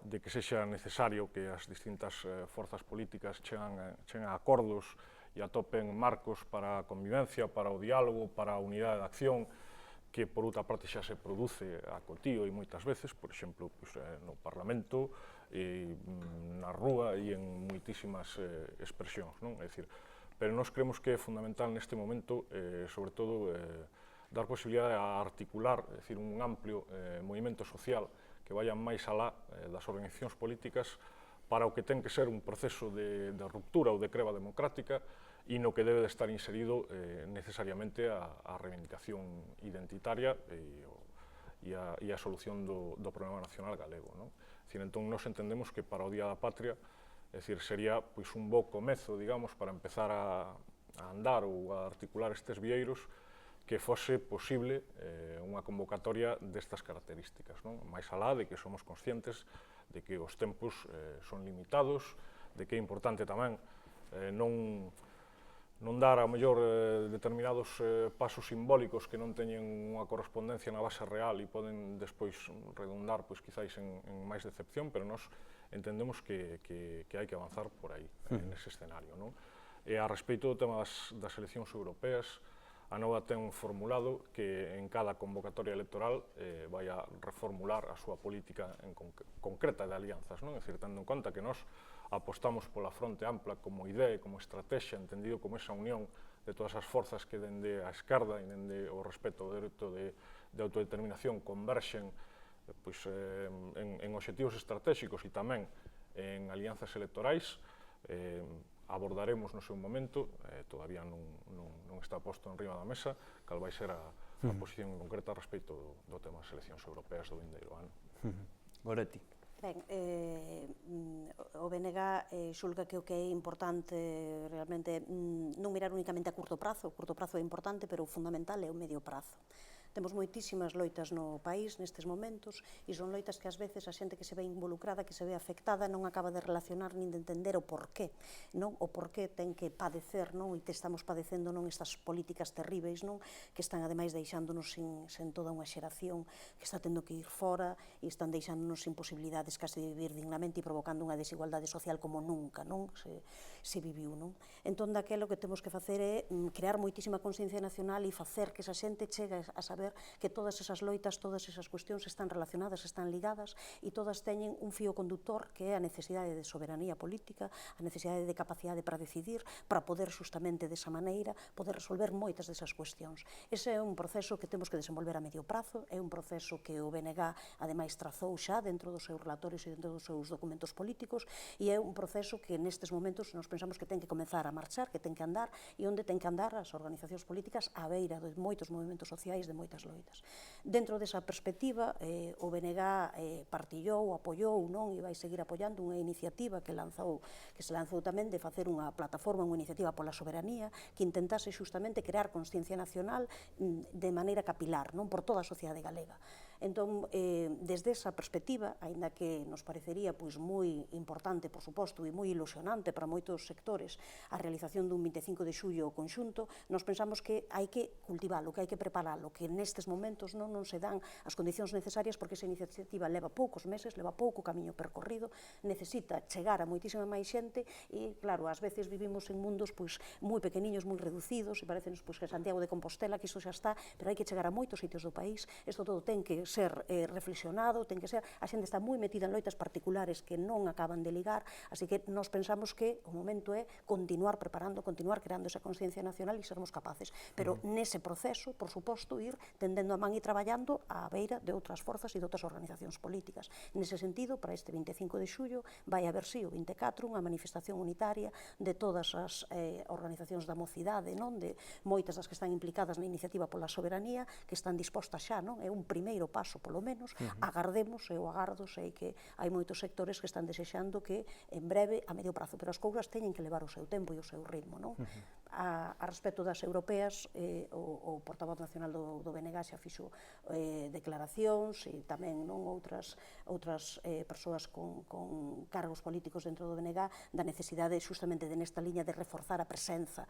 de que sexa necesario que as distintas forzas políticas cheguen a acordos e atopen marcos para a convivencia, para o diálogo, para a unidade de acción, que por outra parte xa se produce a cotío e moitas veces, por exemplo, no Parlamento, na rúa e en moitísimas expresións, non? É dicir, pero nós creemos que é fundamental neste momento, sobre todo, dar posibilidade a articular, é dicir, un amplio movimento social que vaya máis alá das organizacións políticas para o que ten que ser un proceso de ruptura ou de creba democrática e no que debe de estar inserido necesariamente a reivindicación identitaria e a solución do problema nacional galego. Entón, nos entendemos que para o Día da Patria sería un bo comezo, digamos, para empezar a andar ou a articular estes vieiros que fose posible unha convocatoria destas características. Mais alá de que somos conscientes de que os tempos son limitados, de que é importante tamén non dar, ao mellor, determinados pasos simbólicos que non teñen unha correspondencia na base real e poden despois redundar, quizáis, en máis decepción, pero nós entendemos que hai que avanzar por aí, nese escenario. E a respecto do tema das eleccións europeas, a Nova ten formulado que en cada convocatoria electoral vai a reformular a súa política concreta de alianzas, é dicir, tendo en conta que nós apostamos pola fronte ampla como idea e como estrategia, entendido como esa unión todas as forzas que dende a esquerda e dende o respeto ao dereito de autodeterminación converxen en obxectivos estratégicos e tamén en alianzas electorais, abordaremos no seu momento, todavía non está posto en riba da mesa, cal vai ser a posición concreta respecto do tema das eleccións europeas do vindeiro ano. Goretti. Ben, o BNG xulga que o que é importante realmente non mirar únicamente a curto prazo é importante, pero o fundamental é o medio prazo. Temos moitísimas loitas no país nestes momentos e son loitas que ás veces a xente que se ve involucrada, que se ve afectada, non acaba de relacionar nin de entender o porqué, non? O porqué ten que padecer, non? E te estamos padecendo non estas políticas terríveis, non? Que están ademais deixándonos sen toda unha xeración que está tendo que ir fora e están deixándonos sin posibilidades case de vivir dignamente e provocando unha desigualdade social como nunca, non? Se viviu, non? Entón, daquelo que temos que facer é crear moitísima consciencia nacional e facer que esa xente chegue a saber que todas esas loitas, todas esas cuestións están relacionadas, están ligadas e todas teñen un fío conductor que é a necesidade de soberanía política, a necesidade de capacidade para decidir, para poder justamente desa maneira poder resolver moitas desas cuestións. Ese é un proceso que temos que desenvolver a medio prazo, é un proceso que o BNG ademais trazou xa dentro dos seus relatorios e dentro dos seus documentos políticos e é un proceso que nestes momentos nos pensamos que ten que comezar a marchar, que ten que andar e onde ten que andar as organizacións políticas á beira de moitos movimentos sociais, de moitas loitas. Dentro desa perspectiva, o BNG partillou, apoiou, non, e vai seguir apoiando unha iniciativa que se lanzou tamén de facer unha plataforma, unha iniciativa pola soberanía que intentase justamente crear consciencia nacional de maneira capilar, non, por toda a sociedade galega. Entón, desde esa perspectiva, aínda que nos parecería moi importante, por suposto, e moi ilusionante para moitos sectores a realización dun 25 de xullo conxunto, nos pensamos que hai que cultivalo, que hai que preparalo, que nestes momentos non se dan as condicións necesarias porque esa iniciativa leva poucos meses, leva pouco camiño percorrido, necesita chegar a moitísima máis xente e, claro, ás veces vivimos en mundos moi pequeniños, moi reducidos, e parecenos que Santiago de Compostela, que iso xa está, pero hai que chegar a moitos sitios do país, isto todo ten que ser reflexionado, ten que ser, a xente está moi metida en loitas particulares que non acaban de ligar, así que nos pensamos que o momento é continuar preparando, continuar creando esa consciencia nacional e sermos capaces, pero nese proceso, por suposto, ir tendendo a man e traballando á beira de outras forzas e de outras organizacións políticas. Nese sentido, para este 25 de xullo vai haber, sí, o 24, unha manifestación unitaria de todas as organizacións da mocidade, non, de moitas das que están implicadas na iniciativa pola soberanía, que están dispostas xa, non, é un primeiro paso, polo menos, agardemos, eu agardo, sei que hai moitos sectores que están desexando que en breve, a medio prazo, pero as cousas teñen que levar o seu tempo e o seu ritmo, non? A respecto das europeas, o portavoz nacional do BNG xa fixo declaracións e tamén outras persoas con cargos políticos dentro do BNG da necesidade justamente de nesta liña de reforzar a presenza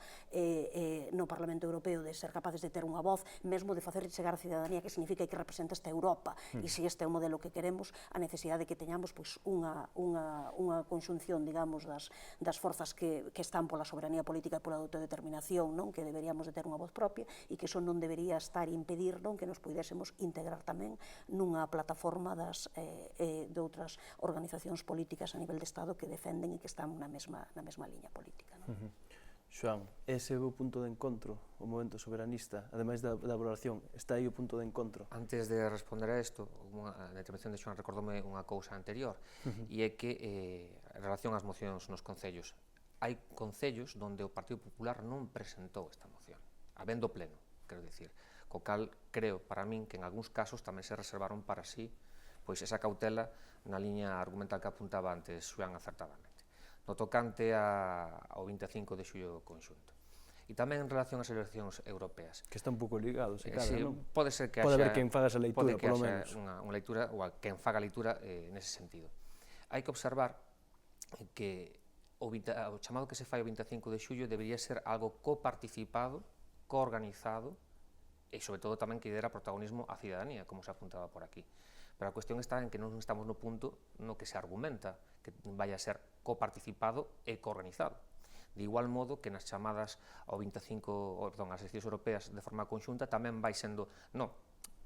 no Parlamento Europeo, de ser capaces de ter unha voz, mesmo de facer chegar a cidadanía que significa que representa esta Europa, e se este é o modelo que queremos, a necesidade de que teñamos unha conxunción, digamos, das forzas que están pola soberanía política e pola autodeterminación, non, que deberíamos de ter unha voz propia e que iso non debería estar e impedir, non, que nos puidésemos integrar tamén nunha plataforma de outras organizacións políticas a nivel de Estado que defenden e que están na mesma liña política, non? Xoán, ese é o punto de encontro, o movimento soberanista, ademais da valoración, está aí o punto de encontro? Antes de responder a isto, na intervención de Xoán recordoume unha cousa anterior, e é que, en relación ás mocións nos concellos, hai concellos onde o Partido Popular non presentou esta moción, habendo pleno, quero dicir, co cal creo, para min, que en algúns casos tamén se reservaron para sí pois esa cautela na liña argumental que apuntaba antes Xoán acertadamente. No tocante ao 25 de xullo conxunto. E tamén en relación ás eleccións europeas. Que está un pouco ligado, se cada, sí, non? Pode ser que pode haber quen faga esa leitura, polo menos. Pode que haxa unha leitura, ou quen faga leitura nese sentido. Hai que observar que o chamado que se fai o 25 de xullo debería ser algo coparticipado, coorganizado, e sobre todo tamén que dera protagonismo á cidadanía, como se apuntaba por aquí. Pero a cuestión está en que non estamos no punto no que se argumenta que vaya a ser coparticipado e coorganizado. De igual modo que nas chamadas ás eleccións europeas de forma conxunta tamén vai sendo,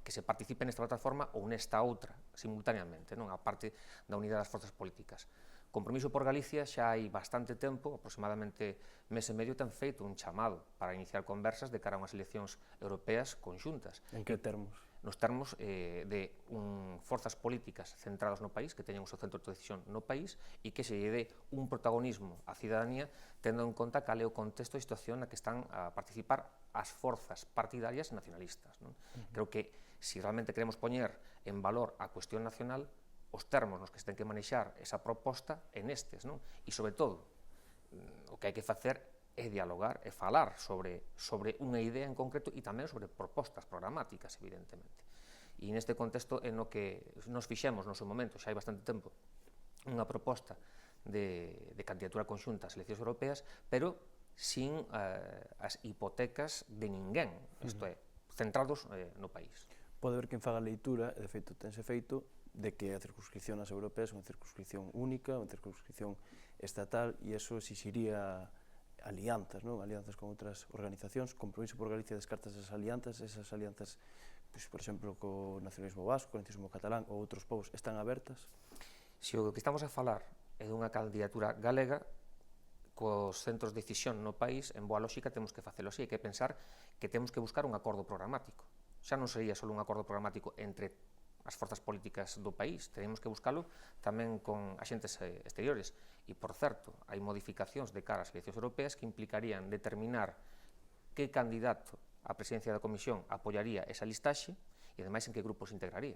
que se participe nesta plataforma ou nesta outra, simultaneamente, a parte da unidade das forzas políticas. Compromiso por Galicia xa hai bastante tempo, aproximadamente mes e medio, ten feito un chamado para iniciar conversas de cara a unhas eleccións europeas conxuntas. En que termos? Nos termos de forzas políticas centradas no país, que teñen o seu centro de decisión no país, e que se lle dé un protagonismo á cidadanía, tendo en conta cal é o contexto e situación na que están a participar as forzas partidarias nacionalistas. Creo que, se realmente queremos poñer en valor a cuestión nacional, os termos nos que se ten que manexar esa proposta en estes, e, sobre todo, o que hai que facer é dialogar e falar sobre unha idea en concreto e tamén sobre propostas programáticas, evidentemente. E neste contexto é no que nos fixemos no seu momento, xa hai bastante tempo, unha proposta de candidatura conxunta ás eleccións europeas, pero sin as hipotecas de ninguén, isto é, centrados no país. Pode haber quen faga leitura, e de feito tense feito, de que a circunscripción nas europeas é unha circunscripción única, unha circunscripción estatal, e eso exixiría alianzas, non? Alianzas con outras organizacións. Compromiso por Galicia descarta esas alianzas, pois, por exemplo, co nacionalismo vasco, co nacionalismo catalán ou outros povos, están abertas? Se o que estamos a falar é dunha candidatura galega, cos centros de decisión no país, en boa lógica temos que facelo así, hai que pensar que temos que buscar un acordo programático. Xa non sería só un acordo programático entre as forzas políticas do país, tenemos que buscalo tamén con axentes exteriores. E, por certo, hai modificacións de cara ás eleccións europeas que implicarían determinar que candidato á presidencia da Comisión apoiaría esa listaxe e, ademais, en que grupos integraría.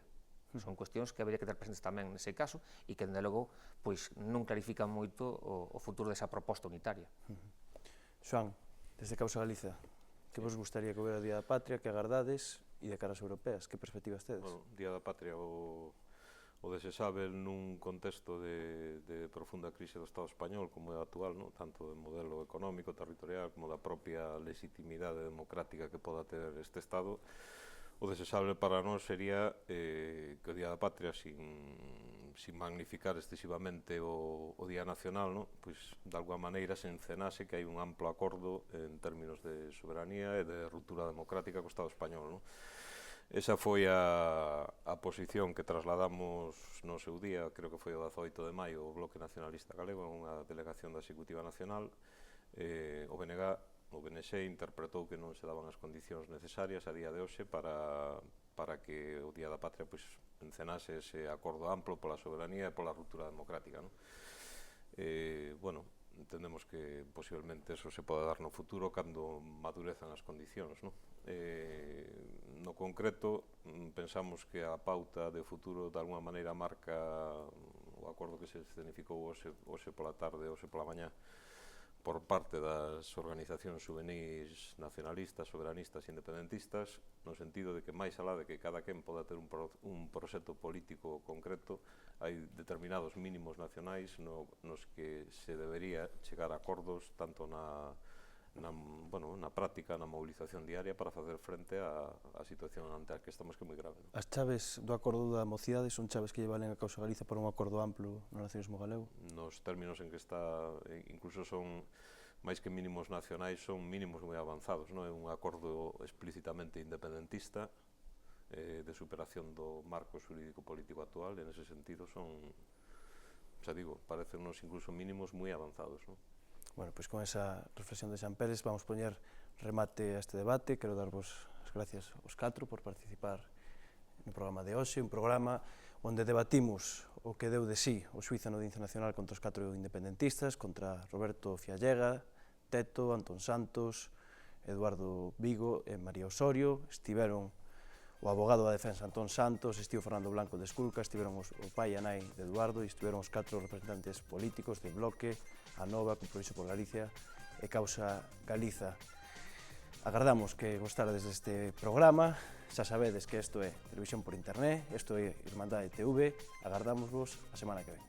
Son cuestións que habería que ter presentes tamén nese caso e que, dende logo, pois, non clarifican moito o futuro desa proposta unitaria. Xoan, desde Causa Galiza, que vos gustaría que houbera o Día da Patria, que agardades, e de caras europeas, que perspectivas tedes? Bueno, Día da Patria o desesável nun contexto de profunda crise do Estado español como é o actual, tanto de modelo económico, territorial, como da propia legitimidade democrática que poda ter este Estado. O desesável para nós sería que o Día da Patria, sin magnificar excesivamente o Día Nacional, pois de alguma maneira se encenase que hai un amplo acordo en términos de soberanía e de ruptura democrática co Estado español. Esa foi a posición que trasladamos no seu día, creo que foi o 18 de maio, o Bloque Nacionalista Galego, unha delegación da Executiva Nacional. O BNG interpretou que non se daban as condicións necesarias a día de hoxe para que o Día da Patria encenase ese acordo amplo pola soberanía e pola ruptura democrática. Bueno, entendemos que posiblemente eso se poda dar no futuro cando madurezan as condicións. No concreto, pensamos que a pauta de futuro de alguma maneira marca o acordo que se escenificou hoxe pola tarde, hoxe pola mañá, por parte das organizacións juvenis nacionalistas, soberanistas e independentistas, no sentido de que máis alá de que cada quen poda ter un proxecto político concreto, hai determinados mínimos nacionais nos que se debería chegar a acordos tanto na práctica, na mobilización diaria para facer frente á situación ante a que estamos, que é moi grave. As chaves do acordo da mocidade son chaves que lle valen a Causa Galiza para un acordo amplo no nacionalismo galego? Nos términos en que está, incluso son máis que mínimos nacionais, son mínimos moi avanzados, é un acordo explícitamente independentista de superación do marco xurídico político actual, e nese sentido son, xa digo, parecennos incluso mínimos moi avanzados. Bueno, pois con esa reflexión de Xan Pérez vamos poñer remate a este debate. Quero darvos as gracias aos 4 por participar no programa de hoxe, un programa onde debatimos o que deu de sí o xuízo na Audiencia Nacional contra os 4 independentistas, contra Roberto Fiallega, Teto, Antón Santos, Eduardo Vigo e María Osorio. Estiveron o abogado da defensa Antón Santos, estivo Fernando Blanco de Esculca, estiveron o pai e a nai de Eduardo, e estiveron os 4 representantes políticos de Bloque, Anova, Compromiso por Galicia e Causa Galiza. Agardamos que gostarades deste programa. Xa sabedes que isto é televisión por internet, isto é Irmandade TV. Agardámosvos a semana que ven.